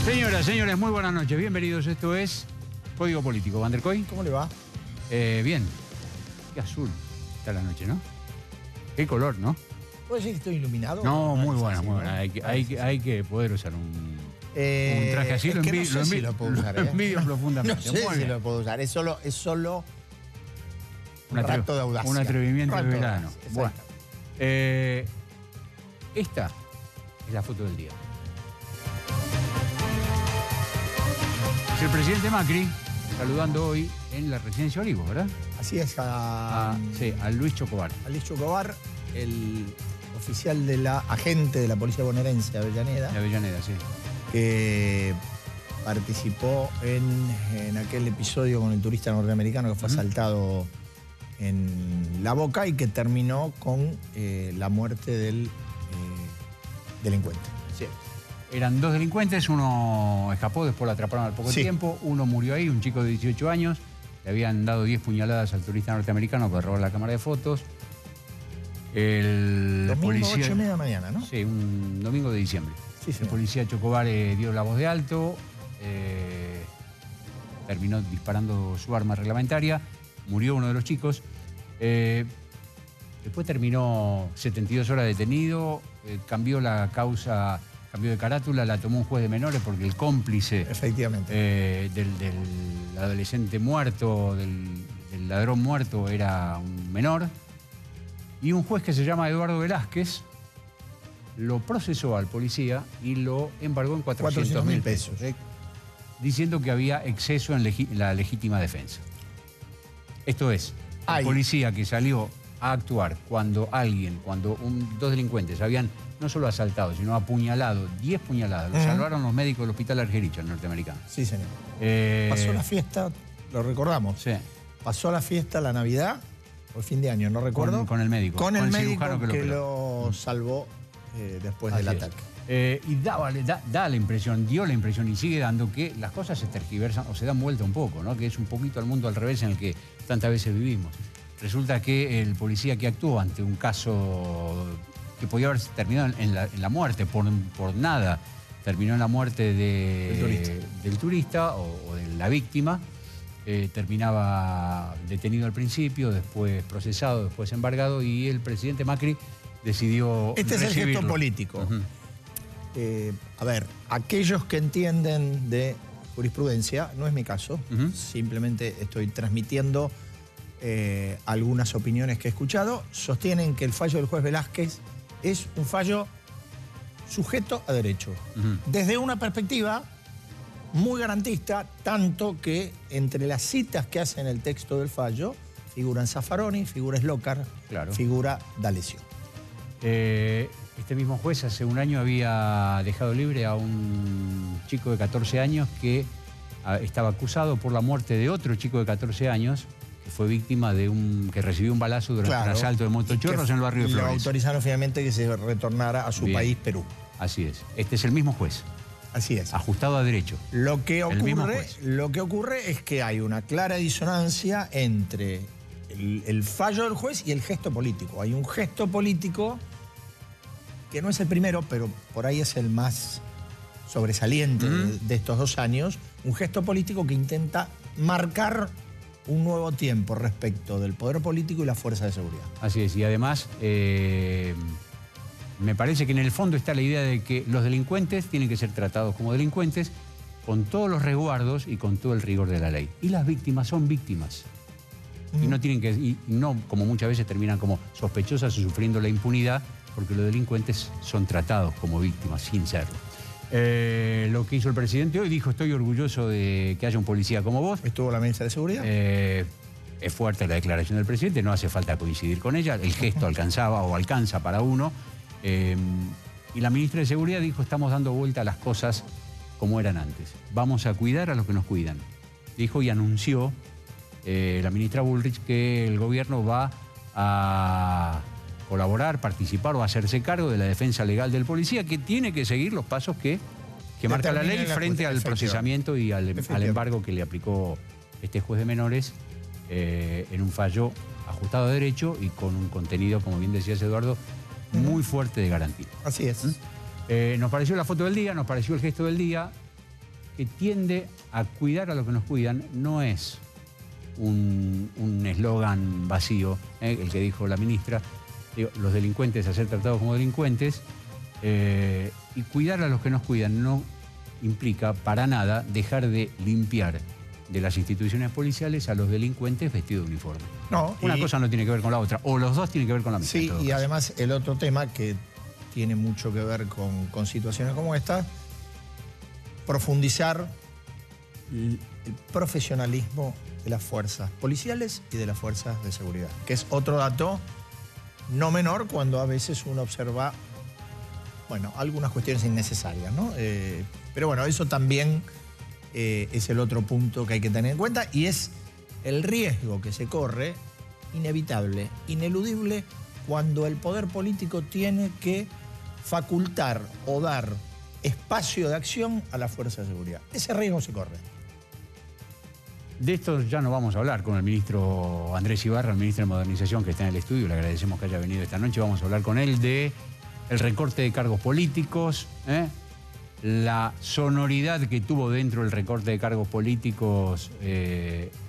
Señoras, señores, muy buenas noches. Bienvenidos. Esto es Código Político. ¿Van der Koy? ¿Cómo le va? Bien. Qué azul está la noche, ¿no? Qué color, ¿no? ¿Puede decir que estoy iluminado? No, muy es buena, así, muy buena. ¿no? Hay que poder usar un traje así. Es que no sé si lo puedo usar. Lo envidio profundamente. No sé si lo puedo usar. Es solo un rato de audacia. Un atrevimiento de verano. Bueno, Bueno. esta es la foto del día. Es el presidente Macri saludando hoy en la residencia Olivos, ¿verdad? Así es, Sí, a Luis Chocobar. a Luis Chocobar, el oficial de la agente de la policía bonaerense de Avellaneda, De Avellaneda, sí. que participó en aquel episodio con el turista norteamericano que fue asaltado en La Boca y que terminó con la muerte del delincuente. Sí. Eran dos delincuentes, uno escapó, después lo atraparon al poco Sí. tiempo, uno murió ahí, un chico de 18 años, le habían dado 10 puñaladas al turista norteamericano para robar la cámara de fotos. El Domingo, policía... 8:30 de la mañana, ¿no? Sí, un domingo de diciembre. Sí, El señor. policía Chocobar dio la voz de alto, terminó disparando su arma reglamentaria, murió uno de los chicos. Después terminó 72 horas detenido, cambió la causa, cambió de carátula, la tomó un juez de menores porque el cómplice Efectivamente. del adolescente muerto, del ladrón muerto, era un menor. Y un juez que se llama Eduardo Velázquez lo procesó al policía y lo embargó en 400.000 pesos, diciendo que había exceso en la legítima defensa. Esto es, el policía que salió a actuar cuando dos delincuentes habían no solo asaltado, sino apuñalado, 10 puñaladas, lo salvaron los médicos del hospital Argerich, el norteamericano. Sí, señor. Pasó la fiesta, lo recordamos. Sí. Pasó la fiesta, la Navidad, o el fin de año, no recuerdo. Con el médico. Con el médico cirujano que lo lo salvó después del Así es. ataque. Y da la impresión, dio la impresión y sigue dando que las cosas se tergiversan o se dan vuelta un poco, ¿no? Que es un poquito al mundo al revés en el que tantas veces vivimos. Resulta que el policía que actuó ante un caso que podía haber terminado en la muerte, por nada, terminó en la muerte del turista o de la víctima, terminaba detenido al principio, después procesado, después embargado, y el presidente Macri decidió Este es el gesto recibirlo. político. Ujú. A ver, aquellos que entienden de jurisprudencia, no es mi caso, simplemente estoy transmitiendo algunas opiniones que he escuchado, sostienen que el fallo del juez Velázquez es un fallo sujeto a derecho. Desde una perspectiva muy garantista, tanto que entre las citas que hace en el texto del fallo figuran Zaffaroni, figura Slokar, Claro. figura D'Alessio. Este mismo juez hace un año había dejado libre a un chico de 14 años que estaba acusado por la muerte de otro chico de 14 años que fue víctima que recibió un balazo durante un asalto de motochorros en el barrio de Lo Flores. autorizaron finalmente que se retornara a su Bien. país, Perú. Así es. Este es el mismo juez, Así es. ajustado a derecho. Lo que mismo juez. ocurre es que hay una clara disonancia entre el fallo del juez y el gesto político. Hay un gesto político que no es el primero, pero por ahí es el más sobresaliente de estos 2 años. Un gesto político que intenta marcar un nuevo tiempo respecto del poder político y la fuerza de seguridad. Así es. Y además, me parece que en el fondo está la idea de que los delincuentes tienen que ser tratados como delincuentes con todos los resguardos y con todo el rigor de la ley. Y las víctimas son víctimas. Y no tienen que, y no como muchas veces terminan como sospechosas o sufriendo la impunidad, porque los delincuentes son tratados como víctimas sin serlo. Lo que hizo el presidente hoy, dijo: estoy orgulloso de que haya un policía como vos. ¿Estuvo la ministra de Seguridad? Es fuerte la declaración del presidente, no hace falta coincidir con ella, el gesto alcanzaba o alcanza para uno. Y la ministra de Seguridad dijo: estamos dando vuelta a las cosas como eran antes. Vamos a cuidar a los que nos cuidan. Dijo y anunció la ministra Bullrich que el gobierno va a colaborar, participar o hacerse cargo de la defensa legal del policía, que tiene que seguir los pasos que marca la ley frente al procesamiento y al embargo que le aplicó este juez de menores en un fallo ajustado a derecho y con un contenido, como bien decías, Eduardo, muy fuerte de garantía. Así es. Nos pareció la foto del día, nos pareció el gesto del día. que tiende a cuidar a los que nos cuidan. No es un eslogan vacío, el que dijo la ministra. Digo, los delincuentes a ser tratados como delincuentes, y cuidar a los que nos cuidan no implica para nada dejar de limpiar de las instituciones policiales a los delincuentes vestidos de uniforme. No, Una cosa no tiene que ver con la otra, o los dos tienen que ver con la misma. Sí, y además el otro tema que tiene mucho que ver con situaciones como esta, profundizar el profesionalismo de las fuerzas policiales y de las fuerzas de seguridad, que es otro dato no menor cuando a veces uno observa, bueno, algunas cuestiones innecesarias, ¿no? Pero bueno, eso también es el otro punto que hay que tener en cuenta y es el riesgo que se corre, inevitable, ineludible, cuando el poder político tiene que facultar o dar espacio de acción a las fuerzas de seguridad. Ese riesgo se corre. De esto ya no vamos a hablar con el ministro Andrés Ibarra, el ministro de Modernización, que está en el estudio. Le agradecemos que haya venido esta noche. Vamos a hablar con él de el recorte de cargos políticos, la sonoridad que tuvo dentro del recorte de cargos políticos,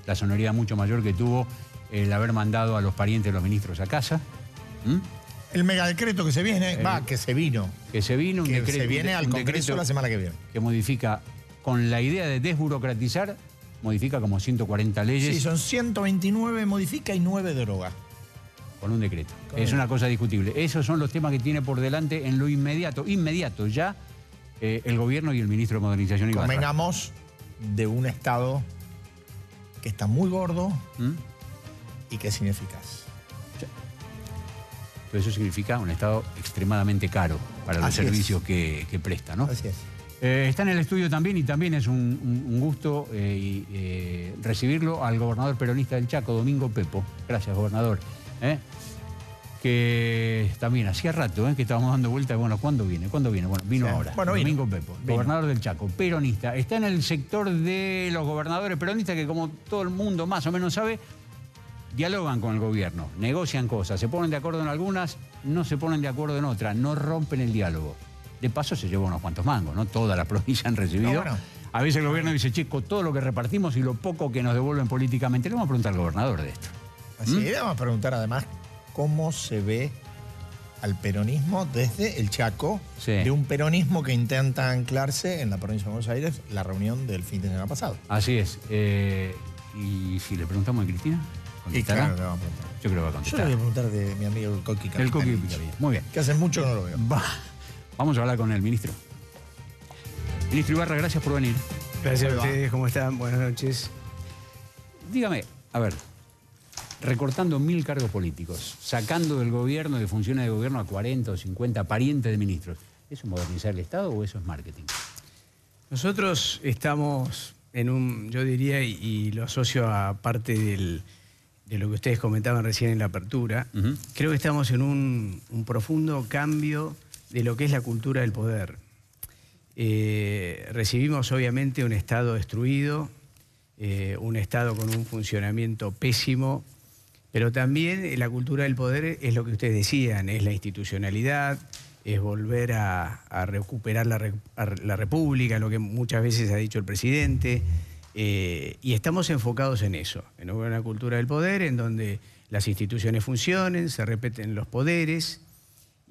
la sonoridad mucho mayor que tuvo el haber mandado a los parientes de los ministros a casa. El megadecreto que se viene, que se vino. Que se vino, que se viene al Congreso la semana que viene. Que modifica, con la idea de desburocratizar, modifica como 140 leyes. Sí, son 129 modifica y 9 deroga. Con un decreto. Es una cosa discutible. Esos son los temas que tiene por delante en lo inmediato ya el gobierno y el ministro de Modernización Ibarra. Convengamos de un Estado que está muy gordo y que es ineficaz. Pero eso significa un Estado extremadamente caro para los servicios que presta, ¿no? Así es. Está en el estudio también y también es un gusto recibirlo al gobernador peronista del Chaco, Domingo Pepo. Gracias, gobernador. Que también hacía rato que estábamos dando vueltas. Bueno, ¿cuándo viene? Bueno, vino ahora. Bueno, Domingo Pepo, gobernador del Chaco, peronista. Está en el sector de los gobernadores peronistas que, como todo el mundo más o menos sabe, dialogan con el gobierno, negocian cosas, se ponen de acuerdo en algunas, no se ponen de acuerdo en otras, no rompen el diálogo. De paso se lleva unos cuantos mangos, ¿no? Todas las provincias han recibido. No, bueno. A veces el gobierno dice, chico, todo lo que repartimos y lo poco que nos devuelven políticamente. Le vamos a preguntar al gobernador de esto. Así le vamos a preguntar además cómo se ve al peronismo desde el Chaco, de un peronismo que intenta anclarse en la provincia de Buenos Aires, la reunión del fin de semana pasado. Así es. Y si le preguntamos a Cristina, ¿contestará? Y claro, le vamos a preguntar. Yo creo que va a contestar. Yo le voy a preguntar de mi amigo el Coqui Capitán. El Coqui Picavilla. Muy bien. Que hace mucho que no lo veo. Vamos a hablar con el ministro. Ministro Ibarra, gracias por venir. Gracias a ustedes, ¿cómo están? Buenas noches. Dígame, a ver, recortando 1000 cargos políticos, sacando del gobierno, de funciones de gobierno a 40 o 50 parientes de ministros, ¿eso es modernizar el Estado o eso es marketing? Nosotros estamos en un, yo diría, y lo asocio a parte de lo que ustedes comentaban recién en la apertura, creo que estamos en un profundo cambio de lo que es la cultura del poder. Recibimos obviamente un Estado destruido, un Estado con un funcionamiento pésimo, pero también la cultura del poder es lo que ustedes decían, es la institucionalidad, es volver a recuperar la República, lo que muchas veces ha dicho el presidente, y estamos enfocados en eso, en una cultura del poder en donde las instituciones funcionen, se repiten los poderes,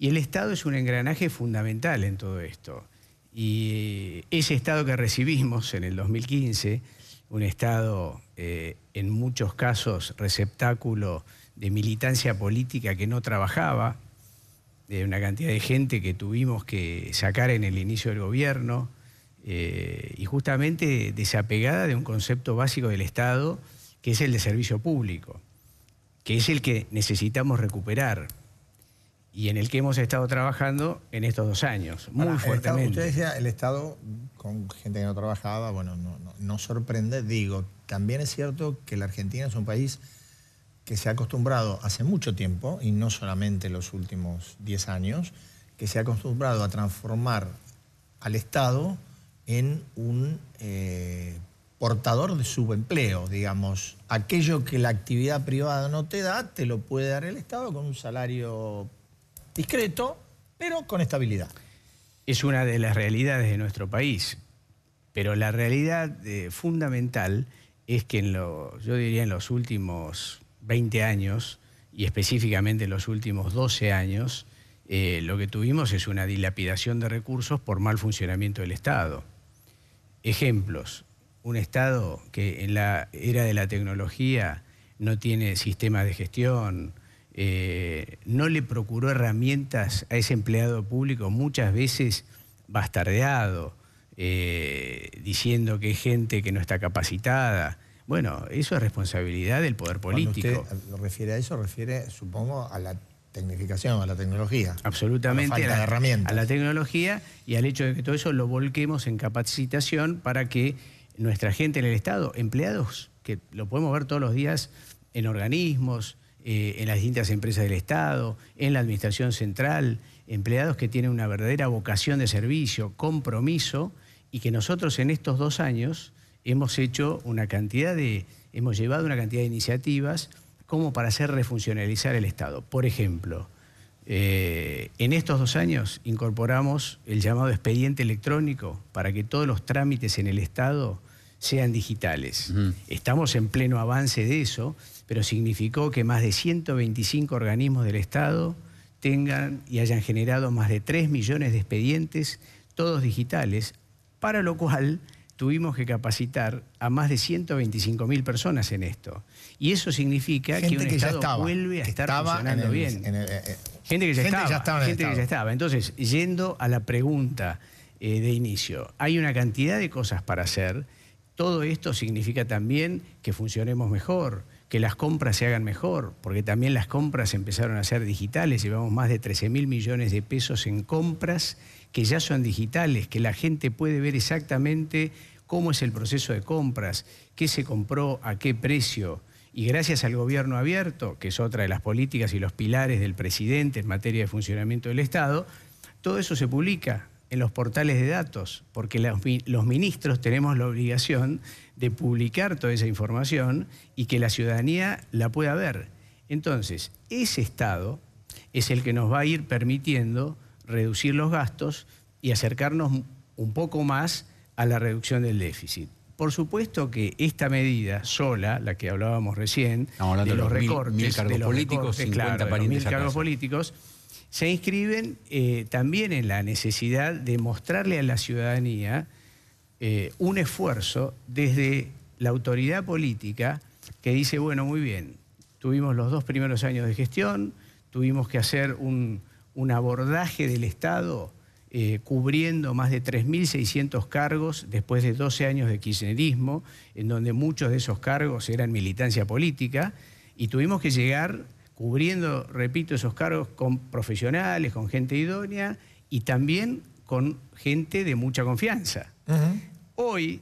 y el Estado es un engranaje fundamental en todo esto. Y ese Estado que recibimos en el 2015, un Estado en muchos casos receptáculo de militancia política que no trabajaba, de una cantidad de gente que tuvimos que sacar en el inicio del gobierno, y justamente desapegada de un concepto básico del Estado, que es el de servicio público, que es el que necesitamos recuperar y en el que hemos estado trabajando en estos 2 años, muy fuertemente. Usted decía, el Estado con gente que no trabajaba, bueno, no sorprende. Digo, también es cierto que la Argentina es un país que se ha acostumbrado hace mucho tiempo, y no solamente los últimos 10 años, que se ha acostumbrado a transformar al Estado en un portador de subempleo, digamos. Aquello que la actividad privada no te da, te lo puede dar el Estado con un salario discreto, pero con estabilidad. Es una de las realidades de nuestro país. Pero la realidad fundamental es que yo diría en los últimos 20 años, y específicamente en los últimos 12 años, lo que tuvimos es una dilapidación de recursos por mal funcionamiento del Estado. Ejemplos: un Estado que en la era de la tecnología no tiene sistemas de gestión, no le procuró herramientas a ese empleado público, muchas veces bastardeado, diciendo que hay gente que no está capacitada. Bueno, eso es responsabilidad del poder político. Cuando usted refiere a eso, refiere, supongo, a la tecnificación, a la tecnología. Absolutamente, a la falta de herramientas. A la tecnología y al hecho de que todo eso lo volquemos en capacitación para que nuestra gente en el Estado, empleados que lo podemos ver todos los días en organismos, en las distintas empresas del Estado, en la administración central, empleados que tienen una verdadera vocación de servicio, compromiso, y que nosotros en estos 2 años hemos llevado una cantidad de iniciativas como para hacer refuncionalizar el Estado. Por ejemplo, en estos 2 años incorporamos el llamado expediente electrónico para que todos los trámites en el Estado sean digitales. Estamos en pleno avance de eso, pero significó que más de 125 organismos del Estado tengan y hayan generado más de 3 millones de expedientes, todos digitales, para lo cual tuvimos que capacitar a más de 125.000 personas en esto. Y eso significa que un Estado vuelve a estar funcionando bien. Gente que ya estaba. Entonces, yendo a la pregunta de inicio, hay una cantidad de cosas para hacer. Todo esto significa también que funcionemos mejor, que las compras se hagan mejor, porque también las compras empezaron a ser digitales. Llevamos más de 13.000 millones de pesos en compras que ya son digitales, que la gente puede ver exactamente cómo es el proceso de compras, qué se compró, a qué precio. Y gracias al gobierno abierto, que es otra de las políticas y los pilares del presidente en materia de funcionamiento del Estado, todo eso se publica en los portales de datos, porque los ministros tenemos la obligación de publicar toda esa información y que la ciudadanía la pueda ver. Entonces, ese Estado es el que nos va a ir permitiendo reducir los gastos y acercarnos un poco más a la reducción del déficit. Por supuesto que esta medida sola, la que hablábamos recién, de los recortes, 1.000 cargos políticos, 50 parientes a casa. 1.000 cargos políticos, se inscriben también en la necesidad de mostrarle a la ciudadanía un esfuerzo desde la autoridad política que dice, bueno, muy bien, tuvimos los 2 primeros años de gestión, tuvimos que hacer un abordaje del Estado cubriendo más de 3.600 cargos después de 12 años de kirchnerismo, en donde muchos de esos cargos eran militancia política, y tuvimos que llegar cubriendo, repito, esos cargos con profesionales, con gente idónea y también con gente de mucha confianza. Hoy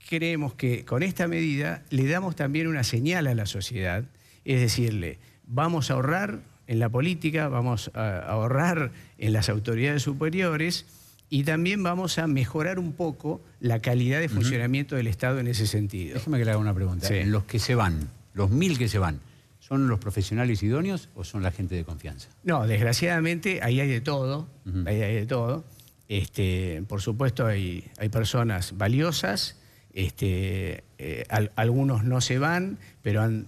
creemos que con esta medida le damos también una señal a la sociedad, es decirle, vamos a ahorrar en la política, vamos a ahorrar en las autoridades superiores y también vamos a mejorar un poco la calidad de funcionamiento del Estado en ese sentido. Déjame que le haga una pregunta. Sí. Los que se van, los 1.000 que se van, ¿son los profesionales idóneos o son la gente de confianza? No, desgraciadamente ahí hay de todo, ahí hay de todo. Por supuesto hay personas valiosas, algunos no se van, pero han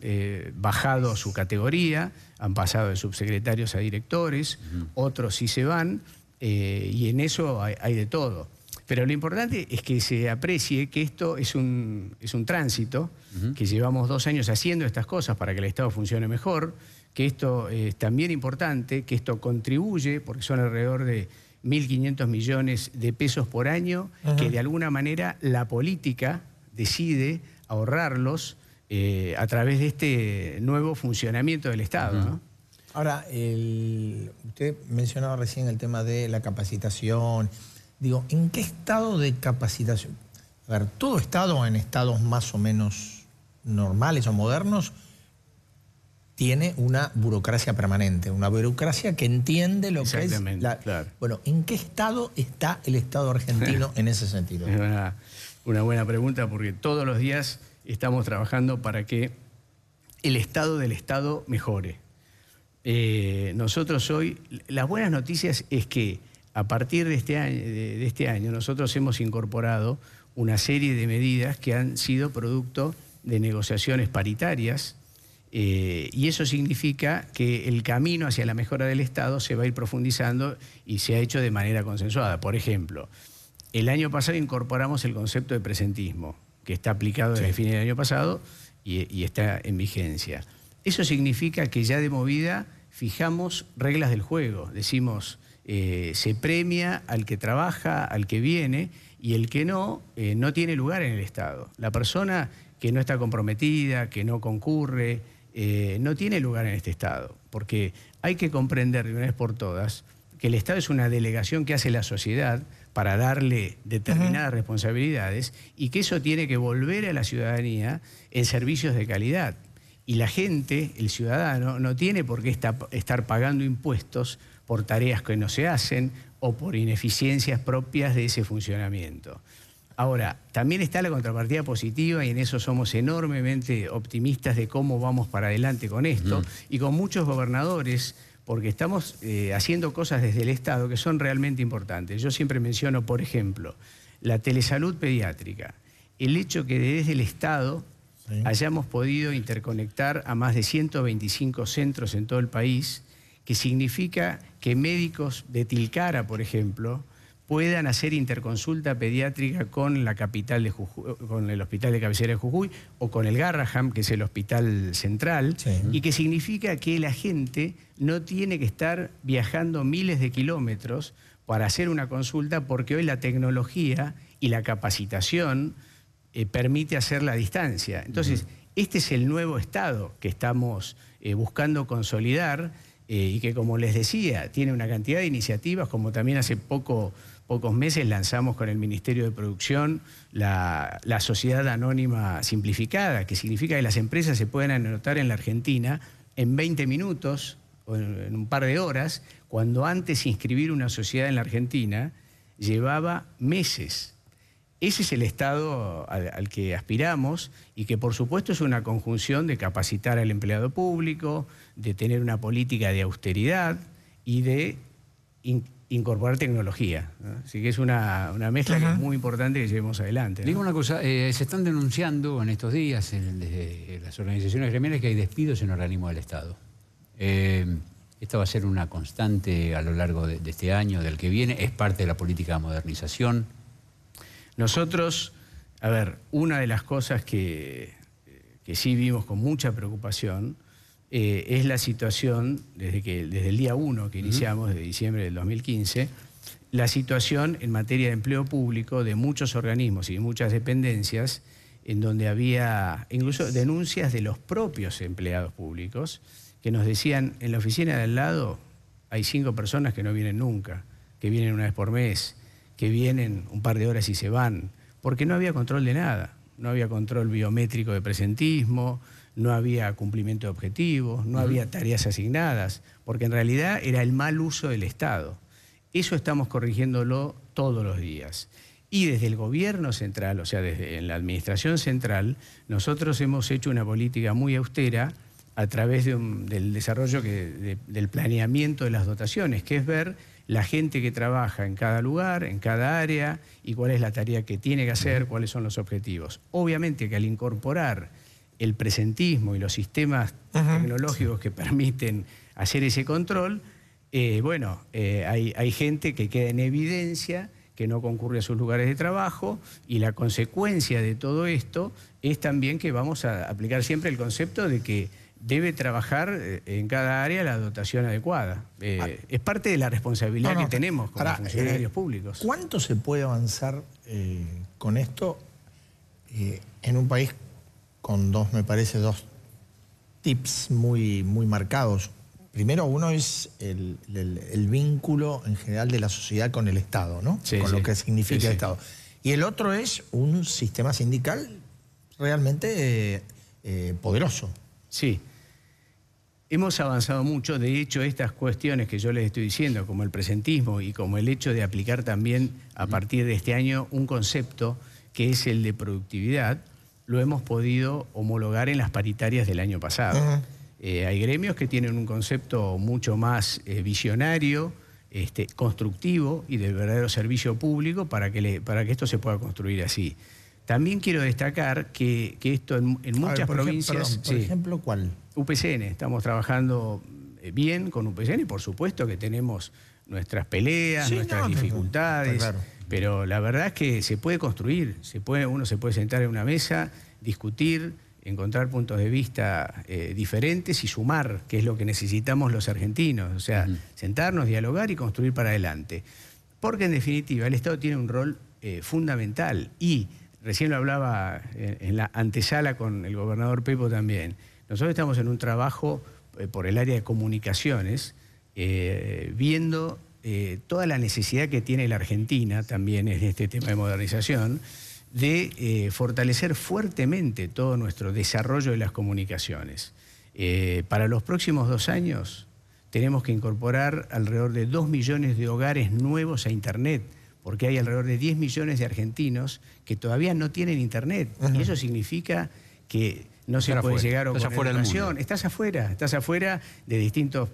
bajado su categoría, han pasado de subsecretarios a directores, otros sí se van, y en eso hay de todo. Pero lo importante es que se aprecie que esto es un tránsito, que llevamos 2 años haciendo estas cosas para que el Estado funcione mejor, que esto es también importante, que esto contribuye, porque son alrededor de 1.500 millones de pesos por año, que de alguna manera la política decide ahorrarlos a través de este nuevo funcionamiento del Estado, ¿no? Ahora, usted mencionaba recién el tema de la capacitación. Digo, ¿en qué estado de capacitación? A ver, todo Estado en estados más o menos normales o modernos tiene una burocracia permanente, una burocracia que entiende lo que es la... Claro. Bueno, ¿en qué estado está el Estado argentino en ese sentido? Es una buena pregunta, porque todos los días estamos trabajando para que el estado del Estado mejore. Nosotros hoy, las buenas noticias es que a partir de este año nosotros hemos incorporado una serie de medidas que han sido producto de negociaciones paritarias, y eso significa que el camino hacia la mejora del Estado se va a ir profundizando y se ha hecho de manera consensuada. Por ejemplo, el año pasado incorporamos el concepto de presentismo, que está aplicado desde el fin del año pasado y está en vigencia. Eso significa que ya de movida fijamos reglas del juego. Decimos, se premia al que trabaja, al que viene, y el que no tiene lugar en el Estado. La persona que no está comprometida, que no concurre, no tiene lugar en este Estado, porque hay que comprender de una vez por todas que el Estado es una delegación que hace la sociedad para darle determinadas responsabilidades, y que eso tiene que volver a la ciudadanía en servicios de calidad. Y la gente, el ciudadano, no tiene por qué estar pagando impuestos por tareas que no se hacen o por ineficiencias propias de ese funcionamiento. Ahora, también está la contrapartida positiva, y en eso somos enormemente optimistas de cómo vamos para adelante con esto, y con muchos gobernadores, porque estamos haciendo cosas desde el Estado que son realmente importantes. Yo siempre menciono, por ejemplo, la telesalud pediátrica. El hecho que desde el Estado hayamos podido interconectar a más de 125 centros en todo el país, que significa que médicos de Tilcara, por ejemplo, puedan hacer interconsulta pediátrica con la capital de Jujuy, con el hospital de cabecera de Jujuy, o con el Garrahan, que es el hospital central, y que significa que la gente no tiene que estar viajando miles de kilómetros para hacer una consulta, porque hoy la tecnología y la capacitación permite hacerla a distancia. Entonces, este es el nuevo Estado que estamos buscando consolidar, y que, como les decía, tiene una cantidad de iniciativas, como también hace pocos meses lanzamos con el Ministerio de Producción la Sociedad Anónima Simplificada, que significa que las empresas se pueden anotar en la Argentina en 20 minutos o en un par de horas, cuando antes inscribir una sociedad en la Argentina llevaba meses. Ese es el Estado al que aspiramos, y que por supuesto es una conjunción de capacitar al empleado público, de tener una política de austeridad y de incorporar tecnología, ¿no? Así que es una mezcla que es muy importante que llevemos adelante, ¿no? Digo una cosa, se están denunciando en estos días desde las organizaciones gremiales que hay despidos en organismos del Estado. Esta va a ser una constante a lo largo de este año, del que viene, es parte de la política de modernización. Nosotros, a ver, una de las cosas que sí vimos con mucha preocupación es la situación, desde el día 1 que iniciamos, de diciembre del 2015, la situación en materia de empleo público de muchos organismos y muchas dependencias, en donde había incluso denuncias de los propios empleados públicos, que nos decían, en la oficina de al lado hay 5 personas que no vienen nunca, que vienen una vez por mes, que vienen un par de horas y se van, porque no había control de nada. No había control biométrico de presentismo, no había cumplimiento de objetivos, no había tareas asignadas, porque en realidad era el mal uso del Estado. Eso estamos corrigiéndolo todos los días. Y desde el gobierno central, o sea, desde la administración central, nosotros hemos hecho una política muy austera a través del desarrollo del planeamiento de las dotaciones, que es ver la gente que trabaja en cada lugar, en cada área, y cuál es la tarea que tiene que hacer, cuáles son los objetivos. Obviamente que al incorporar el presentismo y los sistemas tecnológicos que permiten hacer ese control, hay gente que queda en evidencia, que no concurre a sus lugares de trabajo, y la consecuencia de todo esto es también que vamos a aplicar siempre el concepto de que debe trabajar en cada área la dotación adecuada. Es parte de la responsabilidad que tenemos como funcionarios públicos. ¿Cuánto se puede avanzar con esto en un país con dos tips muy marcados? Primero, uno es el vínculo en general de la sociedad con el Estado, ¿no? Sí, con lo que significa el Estado. Y el otro es un sistema sindical realmente poderoso. Sí. Hemos avanzado mucho. De hecho, estas cuestiones que yo les estoy diciendo, como el presentismo y como el hecho de aplicar también a partir de este año un concepto que es el de productividad, lo hemos podido homologar en las paritarias del año pasado. Hay gremios que tienen un concepto mucho más visionario, constructivo y de verdadero servicio público para que esto se pueda construir así. También quiero destacar que esto en muchas provincias... Por ejemplo, ¿cuál? UPCN, estamos trabajando bien con UPCN, por supuesto que tenemos nuestras peleas, nuestras dificultades, claro. Pero la verdad es que se puede construir, uno se puede sentar en una mesa, discutir, encontrar puntos de vista diferentes y sumar, que es lo que necesitamos los argentinos, o sea, sentarnos, dialogar y construir para adelante. Porque en definitiva el Estado tiene un rol fundamental y, recién lo hablaba en la antesala con el gobernador Pepo también, nosotros estamos en un trabajo por el área de comunicaciones, viendo toda la necesidad que tiene la Argentina también en este tema de modernización, de fortalecer fuertemente todo nuestro desarrollo de las comunicaciones. Para los próximos 2 años tenemos que incorporar alrededor de 2 millones de hogares nuevos a Internet, porque hay alrededor de 10 millones de argentinos que todavía no tienen Internet. Y eso significa que no se puede llegar a educación. Estás afuera de distintos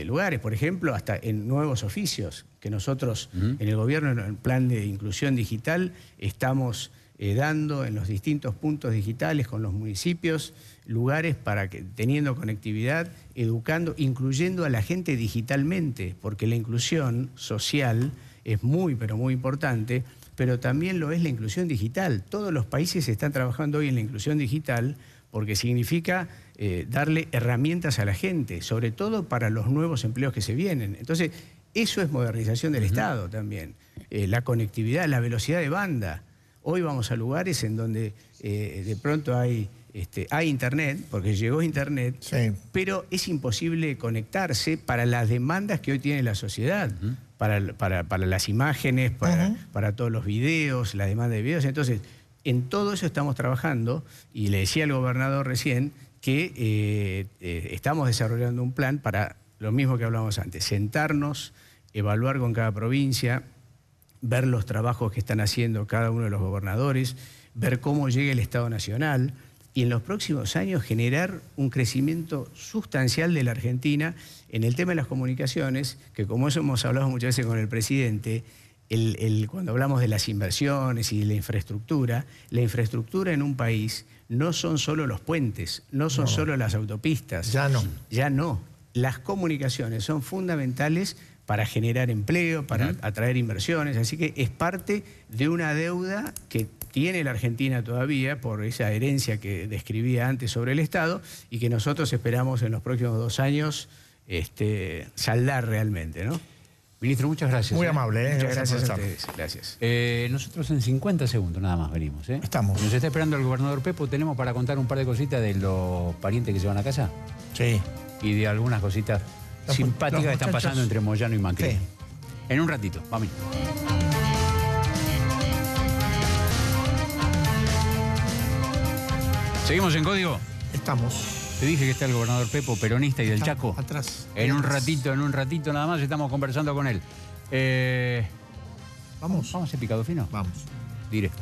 lugares, por ejemplo, hasta en nuevos oficios que nosotros en el gobierno, en el plan de inclusión digital, estamos dando en los distintos puntos digitales con los municipios lugares para que, teniendo conectividad, educando, incluyendo a la gente digitalmente, porque la inclusión social es muy, pero muy importante, pero también lo es la inclusión digital. Todos los países están trabajando hoy en la inclusión digital porque significa darle herramientas a la gente, sobre todo para los nuevos empleos que se vienen. Entonces, eso es modernización del Estado también. La conectividad, la velocidad de banda. Hoy vamos a lugares en donde de pronto hay Internet, porque llegó Internet, pero es imposible conectarse para las demandas que hoy tiene la sociedad. Para las imágenes, para todos los videos, la demanda de videos. Entonces, en todo eso estamos trabajando y le decía al gobernador recién que estamos desarrollando un plan para lo mismo que hablábamos antes, sentarnos, evaluar con cada provincia, ver los trabajos que están haciendo cada uno de los gobernadores, ver cómo llega el Estado Nacional y en los próximos años generar un crecimiento sustancial de la Argentina en el tema de las comunicaciones, que como eso hemos hablado muchas veces con el presidente, cuando hablamos de las inversiones y de la infraestructura en un país no son solo los puentes, no son solo las autopistas. Ya no. Las comunicaciones son fundamentales para generar empleo, para atraer inversiones, así que es parte de una deuda que tiene la Argentina todavía por esa herencia que describía antes sobre el Estado y que nosotros esperamos en los próximos 2 años saldar realmente, ¿no? Ministro, muchas gracias. Muy amable, Muchas gracias a ustedes. Gracias. Nosotros en 50 segundos nada más venimos. Estamos. Nos está esperando el gobernador Pepo. ¿Tenemos para contar un par de cositas de los parientes que se van a casa? Sí. Y de algunas cositas simpáticas que están pasando entre Moyano y Macri. Sí. En un ratito, vamos. ¿Seguimos en Código? Estamos. Te dije que está el gobernador Pepo, peronista y del Chaco. Atrás. En un ratito nada más estamos conversando con él. ¿Vamos a Picado Fino? Vamos. Directo.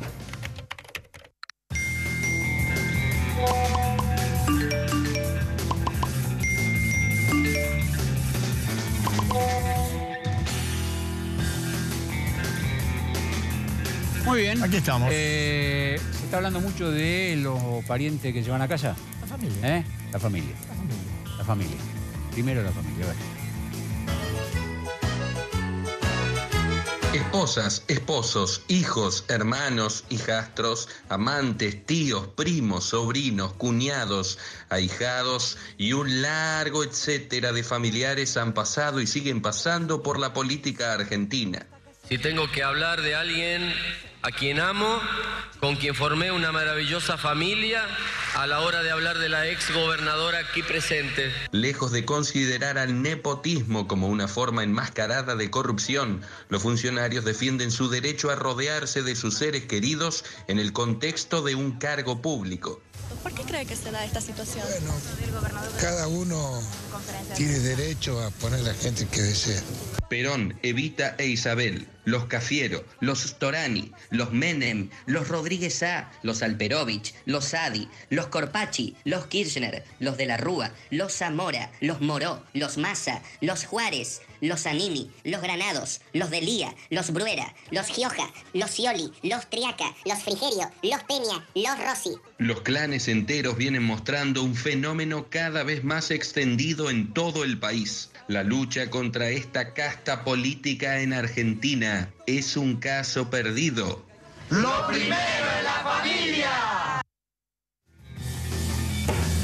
Muy bien. Aquí estamos. Se está hablando mucho de los parientes que se van a casa. La familia. La familia. La familia. Primero la familia. A ver. Esposas, esposos, hijos, hermanos, hijastros, amantes, tíos, primos, sobrinos, cuñados, ahijados y un largo etcétera de familiares han pasado y siguen pasando por la política argentina. Si tengo que hablar de alguien a quien amo, con quien formé una maravillosa familia, a la hora de hablar de la ex gobernadora aquí presente. Lejos de considerar al nepotismo como una forma enmascarada de corrupción, los funcionarios defienden su derecho a rodearse de sus seres queridos en el contexto de un cargo público. ¿Por qué cree que se da esta situación? Bueno, cada uno tiene derecho a poner la gente que desea. Perón, Evita e Isabel, los Cafiero, los Storani, los Menem, los Rodríguez Sá, los Alperovich, los Sadi, los Corpachi, los Kirchner, los de la Rúa, los Zamora, los Moró, los Massa, los Juárez, los Zanini, los Granados, los Delía, los Bruera, los Gioja, los Scioli, los Triaca, los Frigerio, los Peña, los Rossi. Los clanes enteros vienen mostrando un fenómeno cada vez más extendido en todo el país. La lucha contra esta casta política en Argentina es un caso perdido. ¡Lo primero es la familia!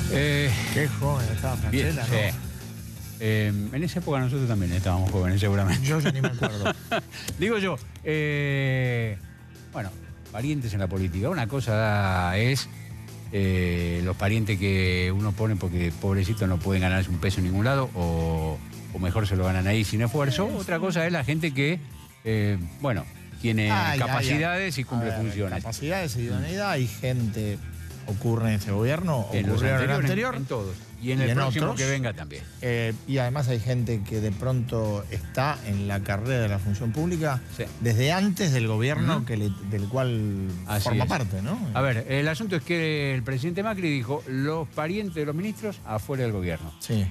Qué joven estaba Franchella, ¿no? Sí. En esa época nosotros también estábamos jóvenes, seguramente. Yo ya ni me acuerdo. Digo yo, bueno, parientes en la política. Una cosa es los parientes que uno pone porque pobrecitos no pueden ganarse un peso en ningún lado o mejor se lo ganan ahí sin esfuerzo. Otra cosa es la gente que, bueno, tiene capacidades y cumple funciones. Capacidades y idoneidad. Hay gente, ocurre en este gobierno, ocurrió en el anterior. En todos. Y en el próximo otros, que venga también. Y además hay gente que de pronto está en la carrera de la función pública desde antes del gobierno del cual forma parte, ¿no? A ver, el asunto es que el presidente Macri dijo los parientes de los ministros afuera del gobierno. Sí.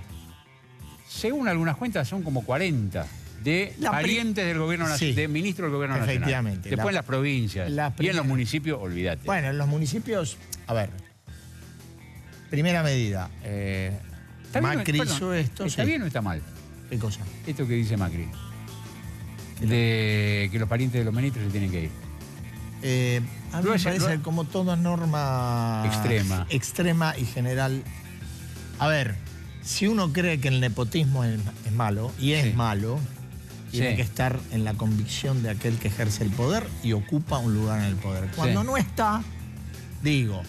Según algunas cuentas son como 40 de parientes del gobierno nacional, de ministros del gobierno nacional. Efectivamente. Después en las provincias y en los municipios, olvídate. Bueno, en los municipios, a ver, primera medida, Macri hizo esto. ¿Está bien o está mal? ¿Qué cosa? Esto que dice Macri, de que los parientes de los ministros se tienen que ir. A mí me parece como toda norma extrema y general. A ver, si uno cree que el nepotismo es malo, y es malo, tiene que estar en la convicción de aquel que ejerce el poder y ocupa un lugar en el poder. Cuando no está, digo,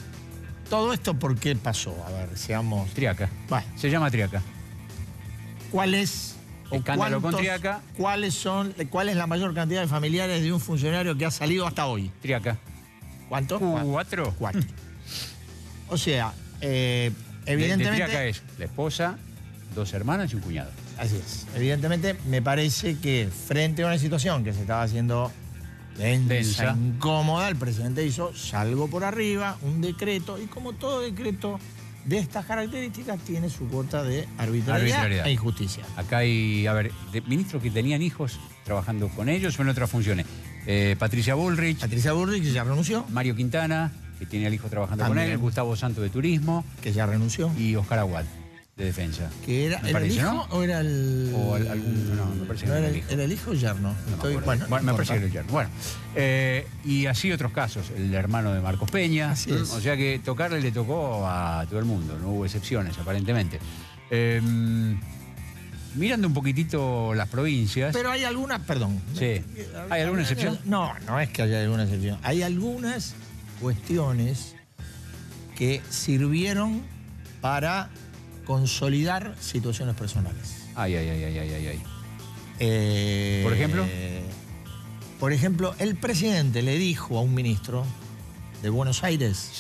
todo esto ¿por qué pasó? A ver, seamos... Triaca. Bueno. Se llama Triaca. ¿Cuál es... Escándalo con Triaca. ¿Cuál es la mayor cantidad de familiares de un funcionario que ha salido hasta hoy? Triaca. ¿Cuántos? 4. O sea, evidentemente... De Triaca es la esposa, 2 hermanas y un cuñado. Así es. Evidentemente me parece que frente a una situación que se estaba haciendo densa, incómoda, el presidente hizo salgo por arriba, un decreto, y como todo decreto de estas características tiene su cuota de arbitrariedad e injusticia. Acá hay, a ver, ministros que tenían hijos trabajando con ellos o en otras funciones. Patricia Bullrich. Patricia Bullrich, que ya renunció. Mario Quintana, que tiene al hijo trabajando con él. Gustavo Santos, de Turismo. Que ya renunció. Y Oscar Aguad, de Defensa. Que era el hijo, ¿no? ¿O era el...? O algún... No, me parece que era el hijo. ¿Era el hijo o yerno? Bueno, me parece que era el yerno. Bueno, y así otros casos. El hermano de Marcos Peña. Así es. O sea que tocarle le tocó a todo el mundo. No hubo excepciones, aparentemente. Mirando un poquitito las provincias... Pero hay algunas, perdón. Sí. ¿Hay alguna excepción? No, no es que haya alguna excepción. Hay algunas cuestiones que sirvieron para consolidar situaciones personales. Ay. ¿Por ejemplo? Por ejemplo, el presidente le dijo a un ministro de Buenos Aires,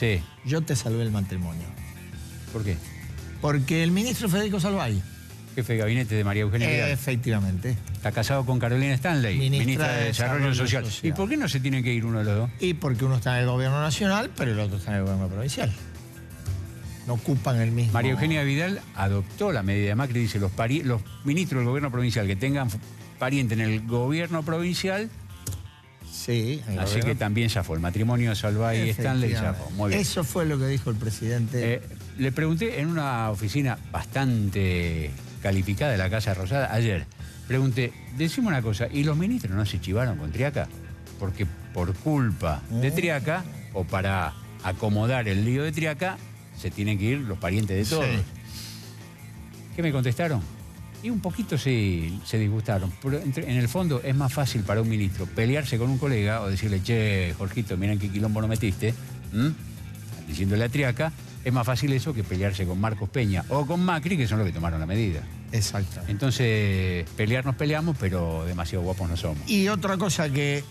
yo te salvé el matrimonio. ¿Por qué? Porque el ministro Federico Salvay, jefe de gabinete de María Eugenia Vidal. Efectivamente. Está casado con Carolina Stanley, ministra de Desarrollo Social. ¿Y por qué no se tienen que ir uno de los dos? Y porque uno está en el gobierno nacional, pero el otro está en el gobierno provincial. No ocupan el mismo... María Eugenia Vidal adoptó la medida de Macri, dice, los ministros del gobierno provincial que tengan pariente en el gobierno provincial... Sí. Así que también zafó. El matrimonio de Salvay y Stanley zafó. Muy bien. Eso fue lo que dijo el presidente. Le pregunté en una oficina bastante calificada de la Casa Rosada ayer. Pregunté, decime una cosa, ¿y los ministros no se chivaron con Triaca? Porque por culpa de Triaca, o para acomodar el lío de Triaca, se tienen que ir los parientes de todos. ¿Qué me contestaron? Y un poquito se disgustaron. Pero en el fondo es más fácil para un ministro pelearse con un colega o decirle, che, Jorgito, miren qué quilombo no metiste, diciéndole a Triaca, es más fácil eso que pelearse con Marcos Peña o con Macri, que son los que tomaron la medida. Exacto. Entonces, pelear nos peleamos, pero demasiado guapos no somos. Y otra cosa que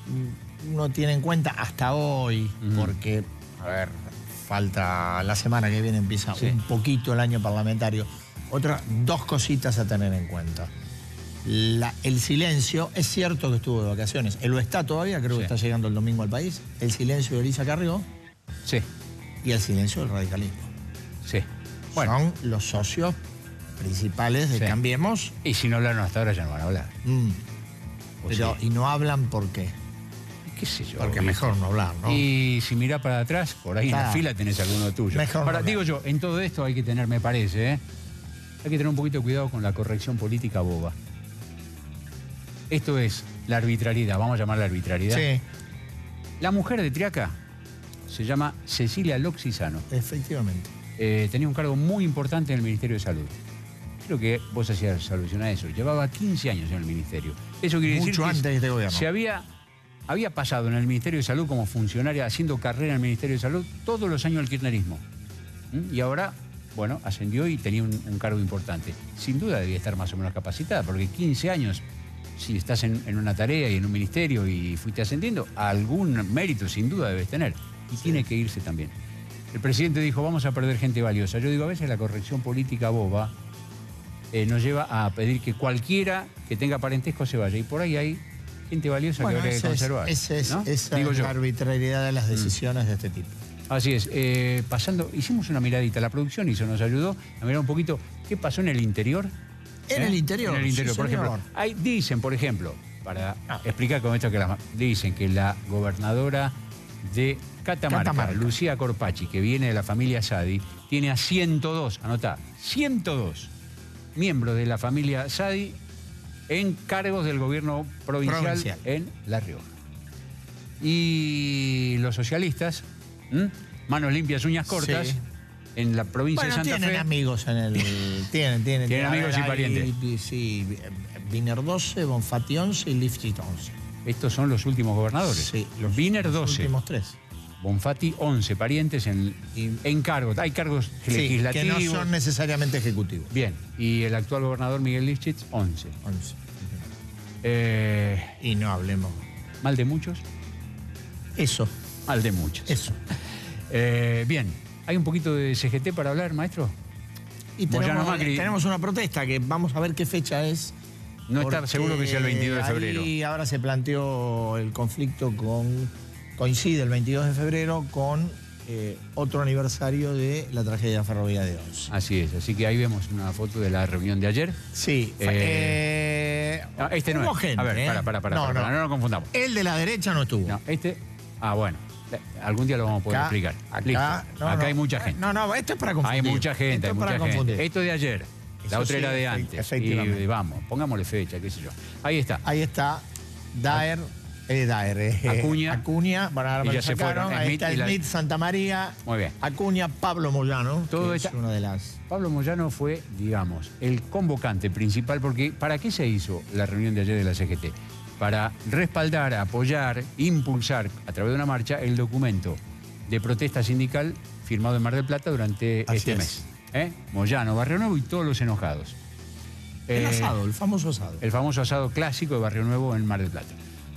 uno tiene en cuenta hasta hoy, porque, a ver, falta la semana que viene, empieza un poquito el año parlamentario. Otras 2 cositas a tener en cuenta. el silencio, es cierto que estuvo de vacaciones, él lo está todavía, creo que está llegando el domingo al país, el silencio de Elisa Carrió y el silencio del radicalismo. Son los socios principales de Cambiemos. Y si no hablaron hasta ahora ya no van a hablar. Pero, ¿y no hablan por qué? ¿Qué sé yo? Porque mejor no hablar, ¿no? Y si mirás para atrás, por ahí en la fila tenés alguno tuyo. Ahora, digo yo, en todo esto hay que tener, me parece, hay que tener un poquito de cuidado con la corrección política boba. Esto es la arbitrariedad, vamos a llamarla arbitrariedad. Sí. La mujer de Triaca se llama Cecilia Loxisano. Efectivamente. Tenía un cargo muy importante en el Ministerio de Salud. Creo que vos hacías alusión a eso. Llevaba 15 años en el ministerio. Eso quiere decir mucho antes de este gobierno. Se había pasado en el Ministerio de Salud como funcionaria, haciendo carrera en el Ministerio de Salud todos los años del kirchnerismo. Y ahora, bueno, ascendió y tenía un cargo importante. Sin duda debía estar más o menos capacitada, porque 15 años, si estás en una tarea y en un ministerio y fuiste ascendiendo, algún mérito sin duda debes tener. Y tiene que irse también. El presidente dijo, vamos a perder gente valiosa. Yo digo, a veces la corrección política boba nos lleva a pedir que cualquiera que tenga parentesco se vaya. Y por ahí hay gente valiosa que habría que conservar. Esa es la arbitrariedad de las decisiones de este tipo. Así es. Pasando, hicimos una miradita. La producción nos ayudó a mirar un poquito qué pasó en el interior. En el interior. En el interior, por ejemplo. Dicen, por ejemplo, para explicar con esto dicen que la gobernadora de Catamarca, Lucía Corpachi, que viene de la familia Sadi, tiene a 102, anotá, 102 miembros de la familia Sadi en cargos del gobierno provincial en La Rioja. Y los socialistas, manos limpias, uñas cortas, en la provincia de Santa Fe. Tienen amigos en el... tienen amigos y parientes. Sí, Wiener 12, Bonfatti 11 y Lifshitz 11. Estos son los últimos gobernadores. Sí, los Wiener 12. Los últimos 3. Bonfatti 11, parientes en cargos. Hay cargos legislativos. Que no son necesariamente ejecutivos. Bien, y el actual gobernador Miguel Lifshitz, 11. Y no hablemos. ¿Mal de muchos? Eso. Mal de muchos. Eso. Bien, ¿hay un poquito de CGT para hablar, maestro? Y tenemos una protesta que vamos a ver qué fecha es. No está seguro que sea el 22 de febrero. Y ahora se planteó el conflicto coincide el 22 de febrero con otro aniversario de la tragedia ferroviaria de Once. Así es, así que ahí vemos una foto de la reunión de ayer. Sí. No, este no es. Gente, a ver, para, no nos confundamos. El de la derecha no estuvo. No, bueno. Algún día lo vamos a poder explicar. Acá hay mucha gente. No, esto es para confundir. Hay mucha gente, Esto de ayer. La otra era de antes. Y vamos, pongámosle fecha, qué sé yo. Ahí está. Ahí está. Daer. Acuña. Y ya se fueron. Ahí está Smith, Santa María. Muy bien. Acuña, Pablo Moyano. Todo es una de las... Pablo Moyano fue, digamos, el convocante principal, porque ¿para qué se hizo la reunión de ayer de la CGT? Para respaldar, apoyar, impulsar a través de una marcha el documento de protesta sindical firmado en Mar del Plata durante este mes. Moyano, Barrio Nuevo y todos los enojados. El famoso asado. El famoso asado clásico de Barrio Nuevo en Mar del Plata.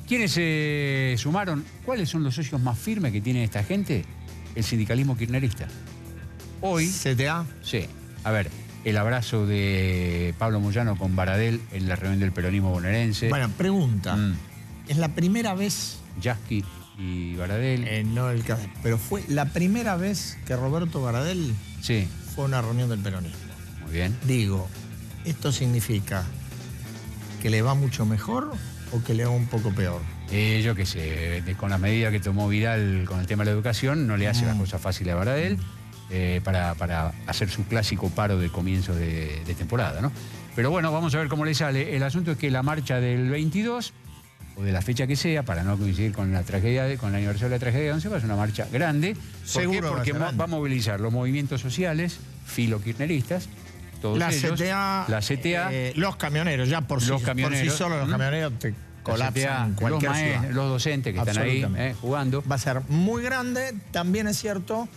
¿Quiénes se sumaron? ¿Cuáles son los socios más firmes que tiene esta gente? El sindicalismo kirchnerista. Hoy... ¿CTA? Sí. A ver, el abrazo de Pablo Moyano con Baradel en la reunión del peronismo bonaerense. Bueno, pregunta. ¿Es la primera vez... Yasky y Baradel? No el caso. Pero fue la primera vez que Roberto Baradel fue a una reunión del peronismo. Muy bien. Digo, ¿esto significa que le va mucho mejor o que le va un poco peor? Yo qué sé, con la medida que tomó Vidal con el tema de la educación, no le hace las cosas fáciles a Baradel para hacer su clásico paro de comienzo de temporada, ¿no? Pero bueno, vamos a ver cómo le sale. El asunto es que la marcha del 22, o de la fecha que sea, para no coincidir con la tragedia, con el aniversario de la tragedia de Once, va a ser una marcha grande. ¿Por qué? Porque va a movilizar los movimientos sociales, filokirchneristas, todos ellos. La CTA, los camioneros, ya por sí solos los camioneros te colapsan cualquier ciudad. Los docentes que están ahí jugando. Va a ser muy grande. También es cierto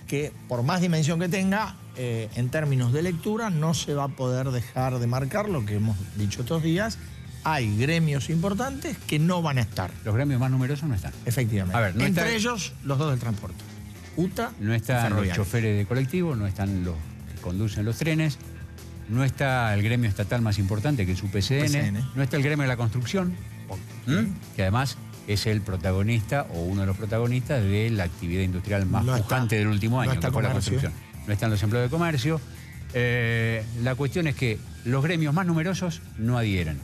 que por más dimensión que tenga, en términos de lectura, no se va a poder dejar de marcar lo que hemos dicho estos días. Hay gremios importantes que no van a estar. Los gremios más numerosos no están. Efectivamente. A ver, entre ellos, los dos del transporte. UTA no están los choferes de colectivo, no están los que conducen los trenes. No está el gremio estatal más importante, que es UPCN. No está el gremio de la construcción, que además es el protagonista o uno de los protagonistas de la actividad industrial más pujante del último año, que fue la construcción. No están los empleados de comercio. La cuestión es que los gremios más numerosos no adhieren.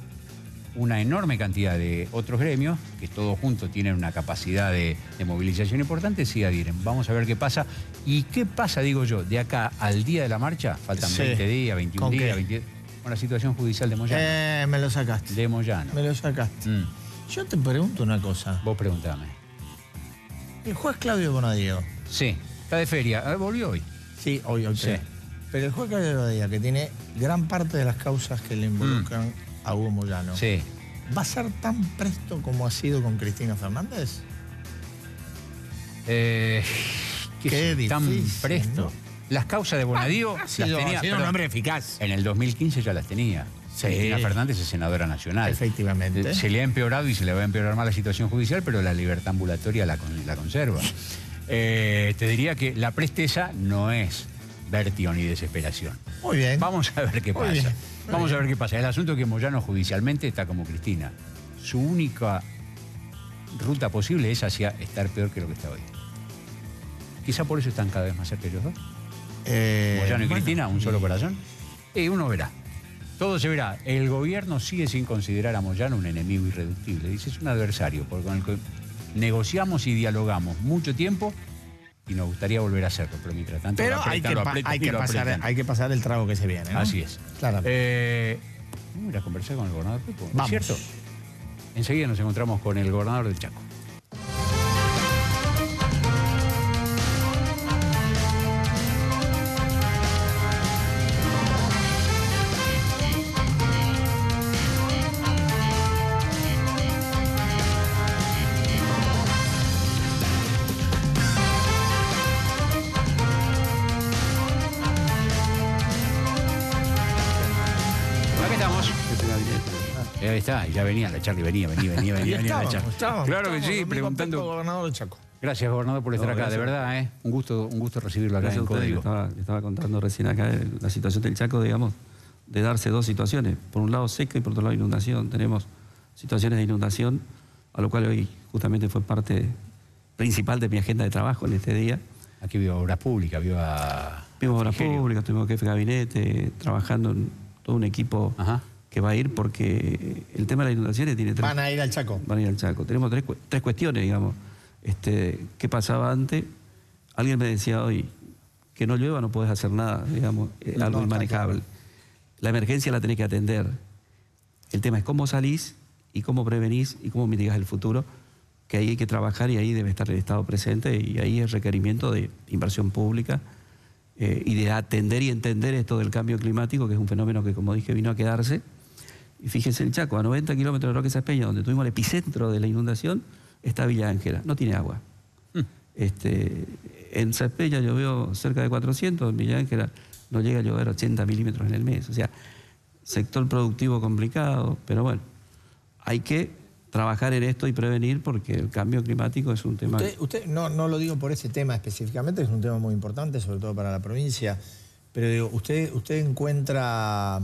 Una enorme cantidad de otros gremios, que todos juntos tienen una capacidad de movilización importante, sí adhieren. Vamos a ver qué pasa. ¿Y qué pasa, digo yo, de acá al día de la marcha? Faltan 20 días, 21 días, 20... Con la situación judicial de Moyano. Me lo sacaste. De Moyano. Me lo sacaste. Yo te pregunto una cosa. Vos preguntame. El juez Claudio Bonadío. Sí, está de feria. ¿Volvió hoy? Sí, hoy. Sí. Pero el juez Claudio Bonadío, que tiene gran parte de las causas que le involucran a Hugo Moyano, sí, ¿va a ser tan presto como ha sido con Cristina Fernández? Qué difícil, tan presto. ¿No? Las causas de Bonadío las tenía. Un hombre eficaz. En el 2015 ya las tenía. Sí. Cristina Fernández es senadora nacional. Efectivamente. Se le ha empeorado y se le va a empeorar más la situación judicial, pero la libertad ambulatoria la conserva. Te diría que la presteza no es vértigo ni desesperación. Muy bien. Vamos a ver qué pasa. Vamos a ver qué pasa. El asunto es que Moyano judicialmente está como Cristina. Su única ruta posible es hacia estar peor que lo que está hoy. Quizá por eso están cada vez más cerca ellos dos. Moyano y Cristina, un solo corazón. Y uno verá. Todo se verá. El gobierno sigue sin considerar a Moyano un enemigo irreductible. Dice, es un adversario con el que negociamos y dialogamos mucho tiempo y nos gustaría volver a hacerlo. Pero mientras tanto, hay que pasar el trago que se viene, ¿no? Así es. Claro. Vamos a ir a conversar con el gobernador Pepo. ¿Es cierto? Enseguida nos encontramos con el gobernador del Chaco. Ahí está, ya venía la Charlie, venía la Charlie. Claro que sí, preguntando. Gobernador del Chaco. Gracias, gobernador, por estar acá, de verdad, un gusto recibirlo acá en Código. Le estaba contando recién acá la situación del Chaco, digamos, de darse dos situaciones. Por un lado seca y por otro lado inundación. Tenemos situaciones de inundación, a lo cual hoy justamente fue parte principal de mi agenda de trabajo en este día. Aquí vio obras públicas, vimos obras públicas, tuvimos jefe de gabinete, trabajando en todo un equipo que va a ir porque el tema de las inundaciones tiene tres... Van a ir al Chaco. Van a ir al Chaco. Tenemos tres cuestiones, digamos. ¿Qué pasaba antes? Alguien me decía hoy, que no llueva no podés hacer nada, digamos, algo inmanejable. La emergencia la tenés que atender. El tema es cómo salís y cómo prevenís y cómo mitigás el futuro, que ahí hay que trabajar y ahí debe estar el Estado presente y ahí es requerimiento de inversión pública y de atender y entender esto del cambio climático, que es un fenómeno que, como dije, vino a quedarse. Y fíjense, el Chaco, a 90 kilómetros de Roque Saspeña, donde tuvimos el epicentro de la inundación, está Villa Ángela, no tiene agua. En Saspeña llovió cerca de 400, en Villa Ángela no llega a llover 80 milímetros en el mes. O sea, sector productivo complicado, pero bueno, hay que trabajar en esto y prevenir porque el cambio climático es un tema... Usted no lo digo por ese tema específicamente, es un tema muy importante, sobre todo para la provincia, pero digo, ¿usted encuentra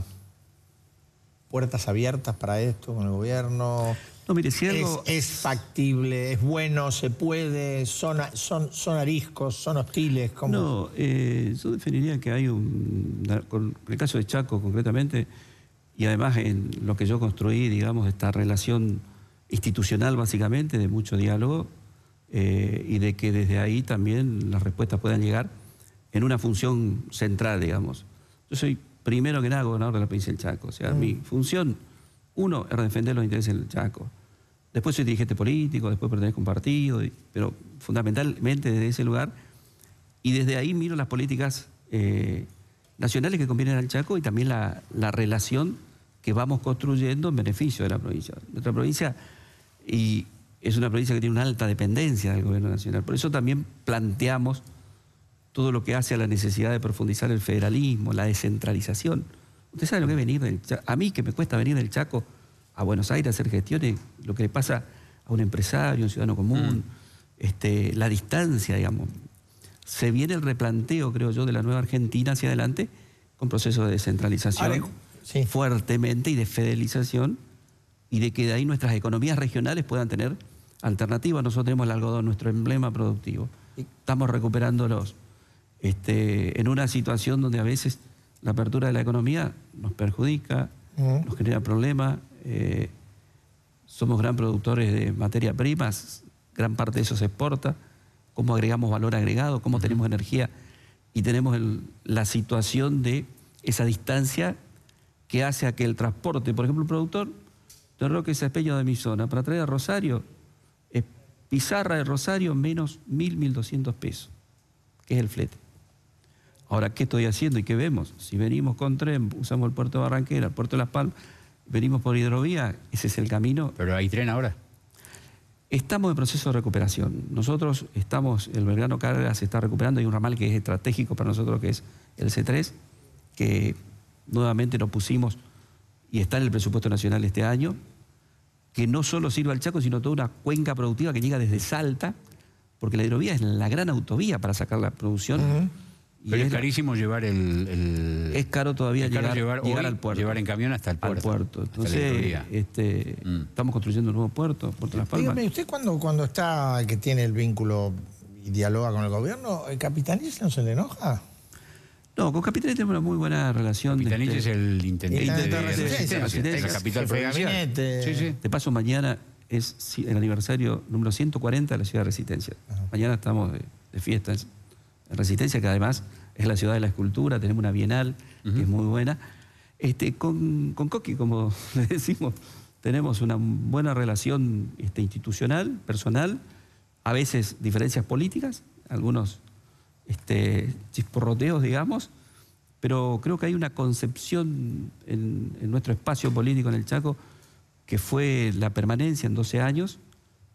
puertas abiertas para esto con el gobierno? No, mire, si algo... ¿Es factible? ¿Es bueno? ¿Se puede? ¿Son ariscos? ¿Son hostiles? ¿Cómo? No, yo definiría que hay con el caso de Chaco concretamente, y además en lo que yo construí, digamos, esta relación institucional básicamente, de mucho diálogo, y de que desde ahí también las respuestas puedan llegar en una función central, digamos. Yo soy, primero que nada, gobernador de la provincia del Chaco. O sea, mi función, uno, es defender los intereses del Chaco. Después soy dirigente político, después pertenezco a un partido, pero fundamentalmente desde ese lugar. Y desde ahí miro las políticas nacionales que convienen al Chaco y también la relación que vamos construyendo en beneficio de la provincia. Nuestra provincia y es una provincia que tiene una alta dependencia del gobierno nacional. Por eso también planteamos todo lo que hace a la necesidad de profundizar el federalismo, la descentralización. Usted sabe lo que es venir del Chaco. A mí, que me cuesta venir del Chaco a Buenos Aires a hacer gestiones, lo que le pasa a un empresario, a un ciudadano común, la distancia, digamos. Se viene el replanteo, creo yo, de la nueva Argentina hacia adelante con procesos de descentralización fuertemente y de fidelización, y de que de ahí nuestras economías regionales puedan tener alternativas. Nosotros tenemos el algodón, nuestro emblema productivo. Estamos recuperándolos en una situación donde a veces la apertura de la economía nos perjudica, nos genera problemas. Somos gran productores de materias primas, gran parte de eso se exporta. Cómo agregamos valor agregado, cómo tenemos energía, y tenemos la situación de esa distancia que hace a que el transporte, por ejemplo, un productor de Roque Saspeño de mi zona, para traer a Rosario, Pizarra de Rosario menos 1.200 pesos, que es el flete. Ahora, ¿qué estoy haciendo y qué vemos? Si venimos con tren, usamos el puerto de Barranquera, el puerto de Las Palmas, venimos por hidrovía, ese es el camino. ¿Pero hay tren ahora? Estamos en proceso de recuperación. Nosotros estamos, el Belgrano Carga se está recuperando, hay un ramal que es estratégico para nosotros, que es el C3, que nuevamente nos pusimos y está en el presupuesto nacional este año, que no solo sirve al Chaco, sino toda una cuenca productiva que llega desde Salta, porque la hidrovía es la gran autovía para sacar la producción. Pero es carísimo llevar es caro todavía llegar al puerto. Llevar en camión hasta el puerto. Entonces, estamos construyendo un nuevo puerto, Puerto Las Palmas. Dígame, usted cuando está, que tiene el vínculo y dialoga con el gobierno, ¿el Capitanich no se le enoja? No, con Capitanich tenemos una muy buena relación. Capitanich es el intendente de Resistencia, de la capital provincial. Sí. De paso, mañana es el aniversario número 140 de la ciudad de Resistencia. Mañana estamos de fiesta en Resistencia, que además es la ciudad de la escultura, tenemos una bienal que es muy buena. Con Coqui, como le decimos, tenemos una buena relación institucional, personal, a veces diferencias políticas, algunos chisporroteos, digamos, pero creo que hay una concepción en nuestro espacio político en el Chaco que fue la permanencia en 12 años,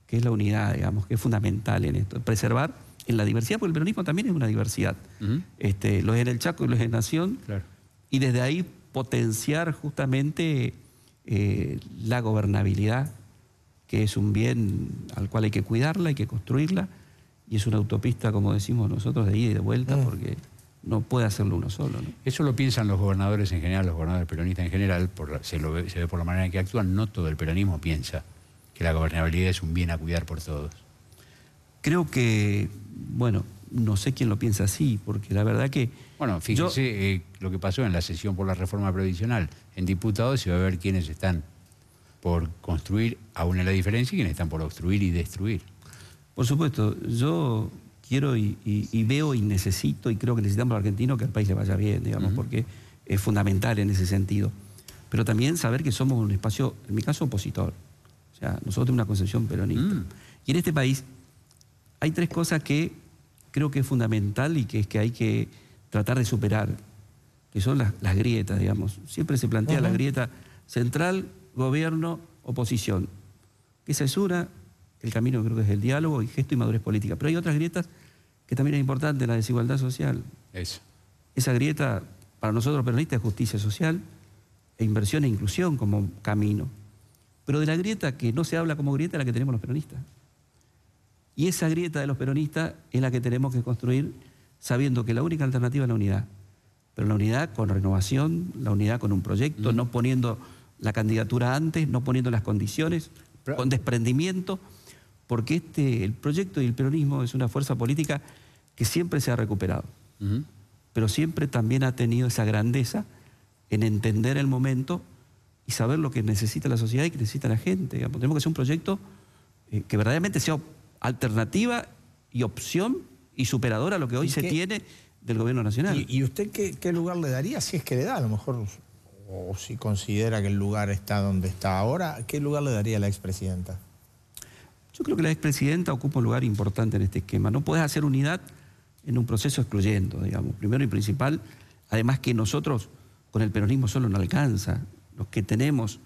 que es la unidad, digamos, que es fundamental en esto, preservar en la diversidad, porque el peronismo también es una diversidad. Lo es en el Chaco y lo es en Nación, y desde ahí potenciar justamente la gobernabilidad, que es un bien al cual hay que cuidarla, hay que construirla, y es una autopista, como decimos nosotros, de ida y de vuelta, porque no puede hacerlo uno solo, ¿no? Eso lo piensan los gobernadores en general, los gobernadores peronistas en general, se ve por la manera en que actúan. No todo el peronismo piensa que la gobernabilidad es un bien a cuidar por todos. Creo que, bueno, no sé quién lo piensa así, porque la verdad que... Bueno, fíjese lo que pasó en la sesión por la reforma previsional. En diputados se va a ver quiénes están por construir aún en la diferencia y quiénes están por obstruir y destruir. Por supuesto, yo quiero y veo y necesito, y creo que necesitamos los argentinos que al país le vaya bien, digamos, porque es fundamental en ese sentido. Pero también saber que somos un espacio, en mi caso, opositor. O sea, nosotros tenemos una concepción peronista. Y en este país hay tres cosas que creo que es fundamental y que es que hay que tratar de superar, que son las grietas, digamos. Siempre se plantea la grieta central, gobierno, oposición. Esa es una, el camino creo que es el diálogo y gesto y madurez política. Pero hay otras grietas que también es importante, la desigualdad social. Esa grieta, para nosotros peronistas, es justicia social e inversión e inclusión como camino. Pero de la grieta que no se habla como grieta es la que tenemos los peronistas. Y esa grieta de los peronistas es la que tenemos que construir sabiendo que la única alternativa es la unidad. Pero la unidad con renovación, la unidad con un proyecto, no poniendo la candidatura antes, no poniendo las condiciones, con desprendimiento, porque el proyecto y el peronismo es una fuerza política que siempre se ha recuperado. Pero siempre también ha tenido esa grandeza en entender el momento y saber lo que necesita la sociedad y que necesita la gente. Digamos, tenemos que hacer un proyecto que verdaderamente sea alternativa y opción y superadora a lo que hoy se tiene del gobierno nacional. ¿Y usted qué lugar le daría, si es que le da, a lo mejor, o si considera que el lugar está donde está ahora, qué lugar le daría a la expresidenta? Yo creo que la expresidenta ocupa un lugar importante en este esquema. No puedes hacer unidad en un proceso excluyendo, digamos. Primero y principal, además que nosotros con el peronismo solo no alcanza. Los que tenemos,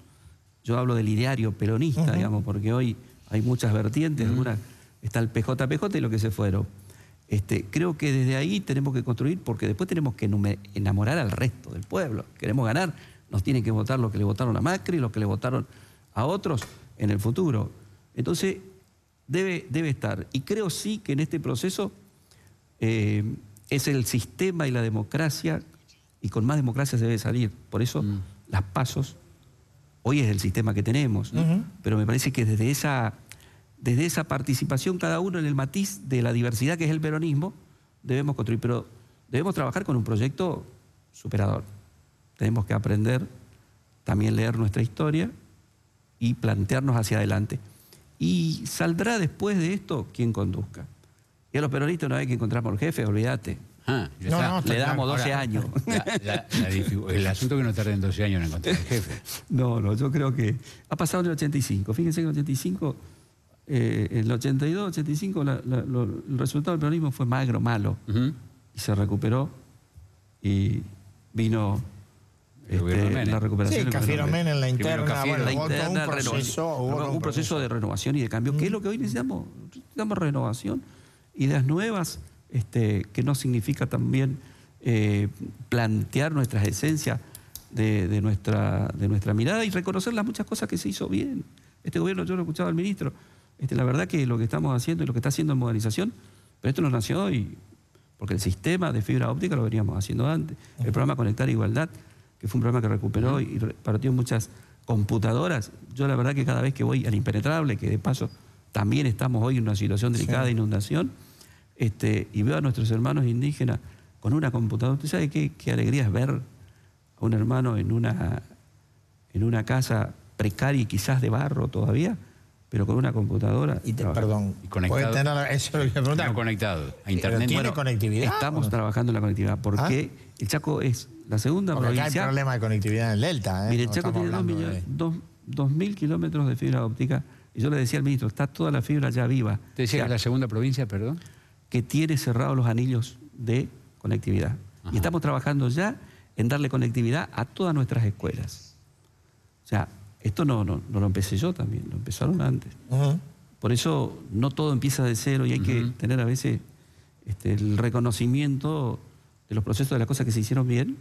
yo hablo del ideario peronista, digamos, porque hoy hay muchas vertientes, algunas está el PJPJ y lo que se fueron. Creo que desde ahí tenemos que construir, porque después tenemos que enamorar al resto del pueblo. Queremos ganar, nos tienen que votar los que le votaron a Macri, los que le votaron a otros en el futuro. Entonces, debe estar. Y creo sí que en este proceso es el sistema y la democracia y con más democracia se debe salir. Por eso las PASOs, hoy es el sistema que tenemos, pero me parece que desde esa participación, cada uno en el matiz de la diversidad que es el peronismo, debemos construir, pero debemos trabajar con un proyecto superador. Tenemos que aprender, también leer nuestra historia y plantearnos hacia adelante. Y saldrá después de esto quien conduzca. Y a los peronistas no hay que encontrar por jefe, olvídate. Le damos 12 años. El asunto es que no tarden 12 años en encontrar el jefe. No, yo creo que ha pasado en el 85. Fíjense que en el 85, en el 82, 85, el resultado del peronismo fue magro, malo. Y se recuperó y vino la recuperación. Sí, Cafiero Menem en la interna, hubo un proceso de renovación y de cambio. ¿Qué es lo que hoy necesitamos? Necesitamos renovación, ideas nuevas, que no significa también plantear nuestras esencias de nuestra mirada y reconocer las muchas cosas que se hizo bien. Este gobierno, yo lo escuchaba al ministro, la verdad que lo que estamos haciendo y lo que está haciendo en modernización, pero esto no nació hoy, porque el sistema de fibra óptica lo veníamos haciendo antes. El programa Conectar Igualdad, que fue un programa que recuperó y repartió muchas computadoras. Yo la verdad que cada vez que voy al Impenetrable, que de paso también estamos hoy en una situación delicada de inundación, y veo a nuestros hermanos indígenas con una computadora. ¿Usted sabe qué alegría es ver a un hermano en una casa precaria y quizás de barro todavía, pero con una computadora? Y conectado. No conectado a internet. ¿Tiene conectividad? Estamos trabajando en la conectividad, porque el Chaco es la segunda provincia. Acá hay problema de conectividad en el Delta. Mire, el Chaco tiene 2.000 kilómetros de fibra óptica. Y yo le decía al ministro, está toda la fibra ya viva. ¿Te decía que es la segunda provincia, perdón? Que tiene cerrados los anillos de conectividad. Y estamos trabajando ya en darle conectividad a todas nuestras escuelas. O sea, esto no lo empecé yo también, lo empezaron antes. Por eso no todo empieza de cero y hay que tener a veces el reconocimiento de los procesos de las cosas que se hicieron bien,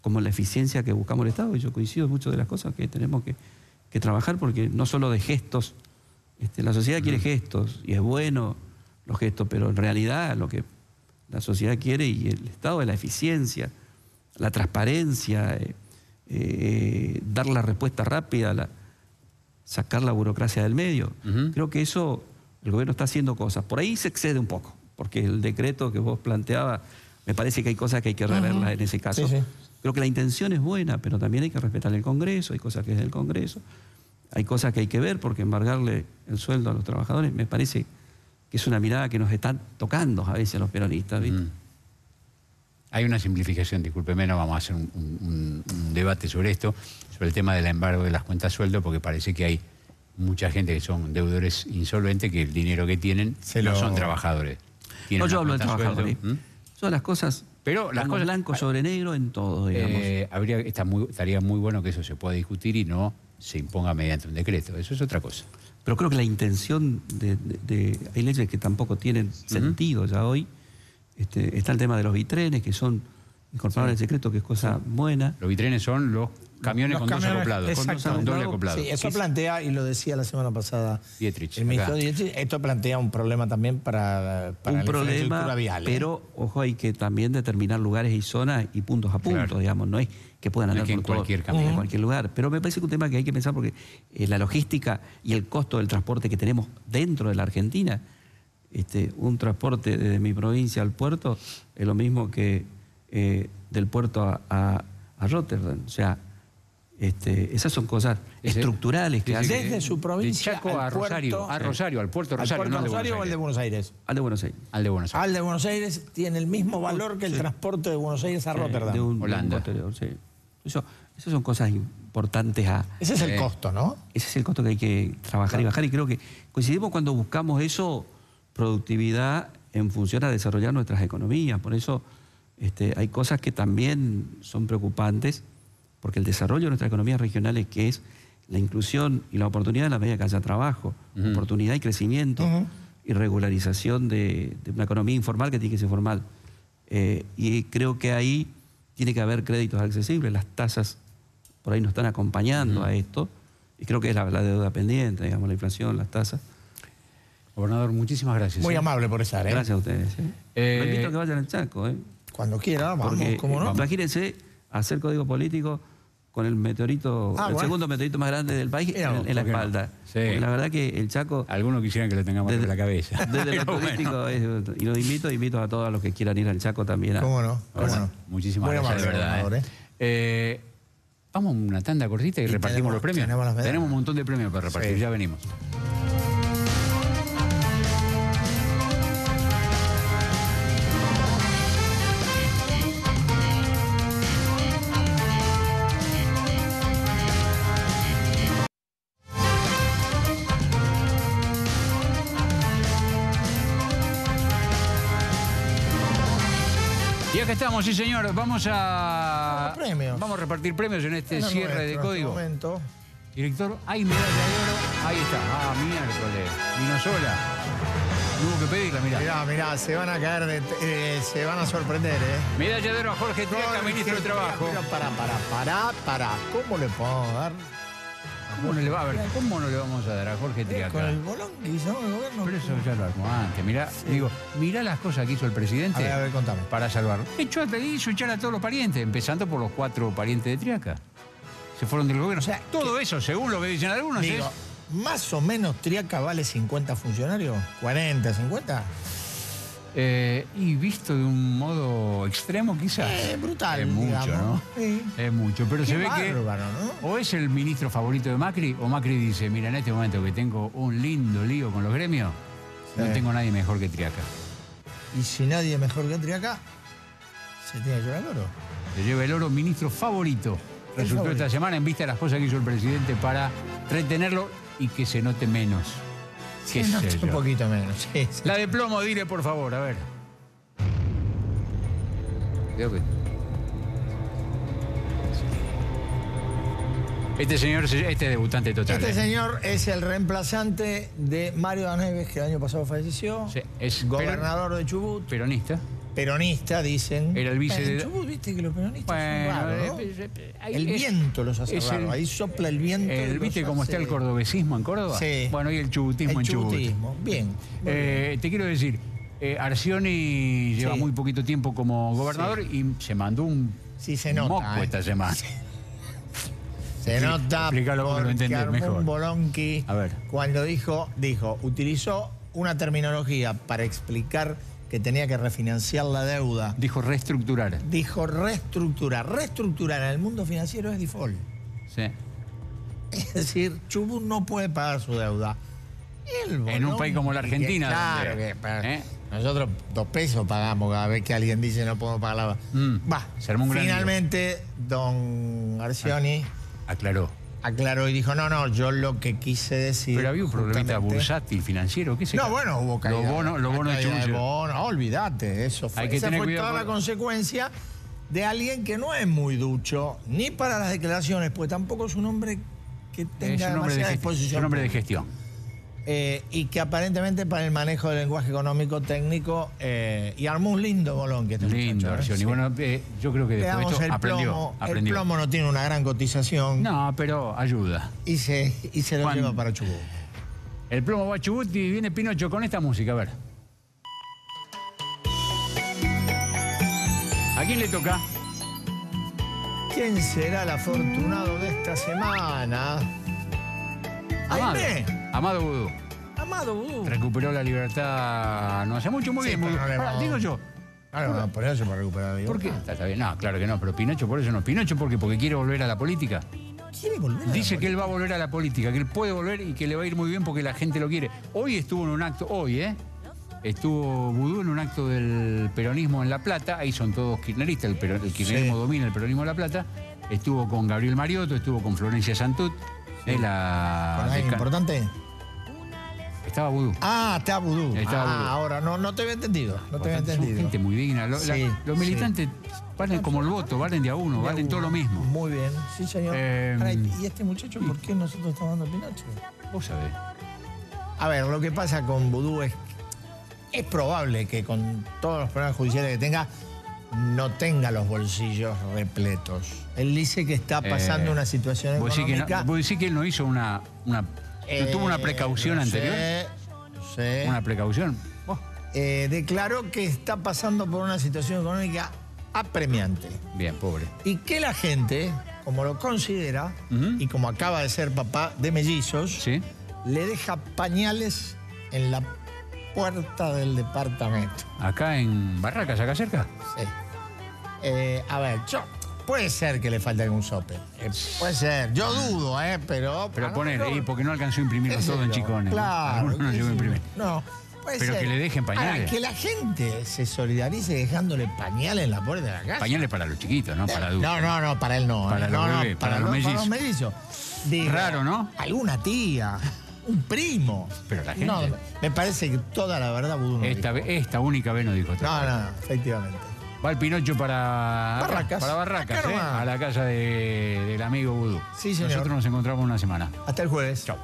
como la eficiencia que buscamos el Estado. Y yo coincido en muchas de las cosas que tenemos que trabajar, porque no solo de gestos, la sociedad quiere gestos y es bueno los gestos, pero en realidad lo que la sociedad quiere y el Estado es la eficiencia, la transparencia, dar la respuesta rápida, sacar la burocracia del medio. Creo que eso el gobierno está haciendo cosas. Por ahí se excede un poco, porque el decreto que vos planteabas, me parece que hay cosas que hay que reverlas en ese caso. Creo que la intención es buena, pero también hay que respetar el Congreso, hay cosas que es del Congreso, hay cosas que hay que ver, porque embargarle el sueldo a los trabajadores me parece que es una mirada que nos están tocando a veces a los peronistas, ¿viste? Hay una simplificación, discúlpeme, no vamos a hacer un debate sobre esto, sobre el tema del embargo de las cuentas sueldo, porque parece que hay mucha gente que son deudores insolventes, que el dinero que tienen no son trabajadores. No, yo hablo de trabajadores. Son las cosas, pero las cosas blanco sobre negro en todo, digamos. Estaría muy bueno que eso se pueda discutir y no se imponga mediante un decreto. Eso es otra cosa. Pero creo que la intención hay leyes que tampoco tienen sentido ya hoy. Está el tema de los bitrenes, que son incorporados al decreto, que es cosa buena. Los bitrenes son los camiones con dos acoplados. Con doble acoplado. Sí, eso plantea, y lo decía la semana pasada Dietrich, el ministro Dietrich, esto plantea un problema también para la infraestructura vial. Pero, ojo, hay que también determinar lugares y zonas y puntos a puntos, digamos. No es que puedan andar en cualquier camino. En cualquier lugar. Pero me parece que un tema que hay que pensar, porque la logística y el costo del transporte que tenemos dentro de la Argentina, un transporte desde mi provincia al puerto es lo mismo que del puerto a Rotterdam. O sea, esas son cosas estructurales que hacen. Desde su provincia de Chaco a Rosario, al puerto Rosario, ¿Al puerto Rosario o al de Buenos Aires? Al de Buenos Aires. Al de Buenos Aires. Al de Buenos Aires tiene el mismo valor que el transporte de Buenos Aires a Rotterdam. Holanda. Esas son cosas importantes Ese es el costo, ¿no? Ese es el costo que hay que trabajar y bajar, y creo que coincidimos cuando buscamos eso, productividad en función a desarrollar nuestras economías. Por eso hay cosas que también son preocupantes, porque el desarrollo de nuestras economías regionales, que es la inclusión y la oportunidad en la medida que haya trabajo, oportunidad y crecimiento, y regularización de una economía informal que tiene que ser formal. Y creo que ahí tiene que haber créditos accesibles, las tasas por ahí nos están acompañando a esto, y creo que es la deuda pendiente, digamos, la inflación, las tasas. Gobernador, muchísimas gracias. Muy amable por estar. Gracias a ustedes. Lo invito a que vayan al Chaco. Cuando quiera, vamos, Porque, ¿cómo no? imagínense hacer código político con el meteorito, el segundo meteorito más grande del país en la espalda. No? Sí. Porque la verdad que el Chaco... Algunos quisieran que lo tengamos en la cabeza. Desde lo político, y los invito a todos los que quieran ir al Chaco también. ¿Cómo no? Muchísimas gracias, de verdad. Vamos a una tanda cortita y repartimos los premios. Tenemos un montón de premios para repartir, ya venimos. Y acá estamos, sí señor, vamos a repartir premios en este cierre de código. Director, hay medalla de oro, ahí está, miércoles, vino sola. Hubo que pedirla, mirá. Mirá, se van a caer, se van a sorprender, Medalla de oro a Jorge Triaca, ministro de Trabajo. Pará, ¿cómo le podemos dar? ¿Cómo no le va a ver? ¿Cómo no le vamos a dar a Jorge Triaca? Con el bolón que hizo el gobierno. Pero eso ya lo armó antes. Mirá las cosas que hizo el presidente. A ver, contame. Para salvarlo. Hizo echar a todos los parientes, empezando por los 4 parientes de Triaca. Se fueron del gobierno. O sea, todo eso, según lo que dicen algunos, digo, más o menos Triaca vale 50 funcionarios, 40, 50. Y visto de un modo extremo, quizás. Brutal. Es mucho, digamos, ¿no? Sí. Es mucho. Pero se ve bárbaro, que ¿no? O es el ministro favorito de Macri, o Macri dice, mira, en este momento que tengo un lindo lío con los gremios, no tengo nadie mejor que Triaca. Y si nadie es mejor que Triaca, se tiene que llevar el oro. Se lleva el oro, ministro favorito. Resultó esta semana en vista de las cosas que hizo el presidente para retenerlo y que se note menos. Sí, un poquito menos. Sí. La de plomo, dile por favor, a ver. Creo que... Este señor, este es debutante total. Este señor es el reemplazante de Mario Daneves, que el año pasado falleció. Sí, es gobernador de Chubut. Peronista. Peronista, dicen. Era el vice de... Chubut, viste que los peronistas son raros, ¿no? El viento los hace raros. Ahí sopla el viento. ¿Viste cómo está el cordobesismo en Córdoba? Sí. Bueno, y el chubutismo en Chubut. Bien. Te quiero decir, Arcioni lleva muy poquito tiempo como gobernador y se mandó un moco esta semana. Se nota porque armó un bolonqui. A ver. Cuando utilizó una terminología para explicar que tenía que refinanciar la deuda. Dijo reestructurar. Reestructurar en el mundo financiero es default. Sí. Es decir, Chubut no puede pagar su deuda. En un país como la Argentina. Claro, nosotros 2 pesos pagamos cada vez que alguien dice no podemos pagar la... Finalmente, don Arcioni aclaró y dijo, no, yo lo que quise decir... Pero había un problemita bursátil, financiero, ¿qué se hubo caída. Los bonos de Chubut. Olvídate, esa fue toda la consecuencia de alguien que no es muy ducho, ni para las declaraciones, pues tampoco es un hombre que tenga demasiada exposición. Es un hombre de gestión. Y que aparentemente para el manejo del lenguaje económico técnico y armó un lindo bolón que lindo Arcioni. Bueno, yo creo que después de esto aprendió. El plomo no tiene una gran cotización. No, pero ayuda. Y se lo lleva para Chubut. El plomo va a Chubut y viene Pinocho con esta música, a ver. ¿A quién le toca? ¿Quién será el afortunado de esta semana? Amado Vudú. Amado Vudú. Recuperó la libertad no hace mucho, muy bien. Digo yo. Claro, por eso para recuperar la libertad. ¿Por qué? Está bien. No, claro que no, pero Pinocho por eso no. Pinocho porque quiere volver a la política. ¿Quiere volver? Dice que él va a volver a la política, que él puede volver y que le va a ir muy bien porque la gente lo quiere. Hoy estuvo en un acto, estuvo Vudú en un acto del peronismo en La Plata. Ahí son todos kirchneristas, el kirchnerismo domina el peronismo en La Plata. Estuvo con Gabriel Mariotto, estuvo con Florencia Santut. ¿Con alguien importante? Estaba Vudú. Está Vudú. Ahora, no te había entendido. Son gente muy digna. Los militantes valen como el voto, valen de a uno, valen todo lo mismo. Muy bien, sí señor. ¿Y este muchacho por qué nosotros estamos dando Pinocho? Vos sabés. A ver, lo que pasa con Vudú es probable que con todos los problemas judiciales que tenga, no tenga los bolsillos repletos. Él dice que está pasando una situación económica... ¿Vos decís que él no hizo tuvo una precaución anterior? Sí. ¿Una precaución? declaró que está pasando por una situación económica apremiante. Bien, pobre. Y que la gente, como lo considera, y como acaba de ser papá de mellizos, ¿Sí? le deja pañales en la puerta del departamento. ¿Acá en Barracas, acá cerca? Sí. A ver, puede ser que le falte algún sope. Puede ser. Yo dudo, pero... Pero poner, porque no alcanzó a imprimirlo todo en Chicones. Claro. Algunos no llegó a imprimir. No, puede Pero ser. que le dejen pañales. Ahora, que la gente se solidarice dejándole pañales en la puerta de la casa. Pañales para los chiquitos, no para adultos. No, para él no. Para los bebés, para los mellizos. Para los mellizos. Digo, Raro, ¿no? Alguna tía, un primo. Pero la gente... No, me parece que toda la verdad Vudú no dijo. Esta única vez no dijo esto. No, efectivamente. Va el Pinocho para Barracas. Para Barracas, Acá nomás. a la casa del amigo Vudú. Sí, señor. Nosotros nos encontramos una semana. Hasta el jueves. Chao.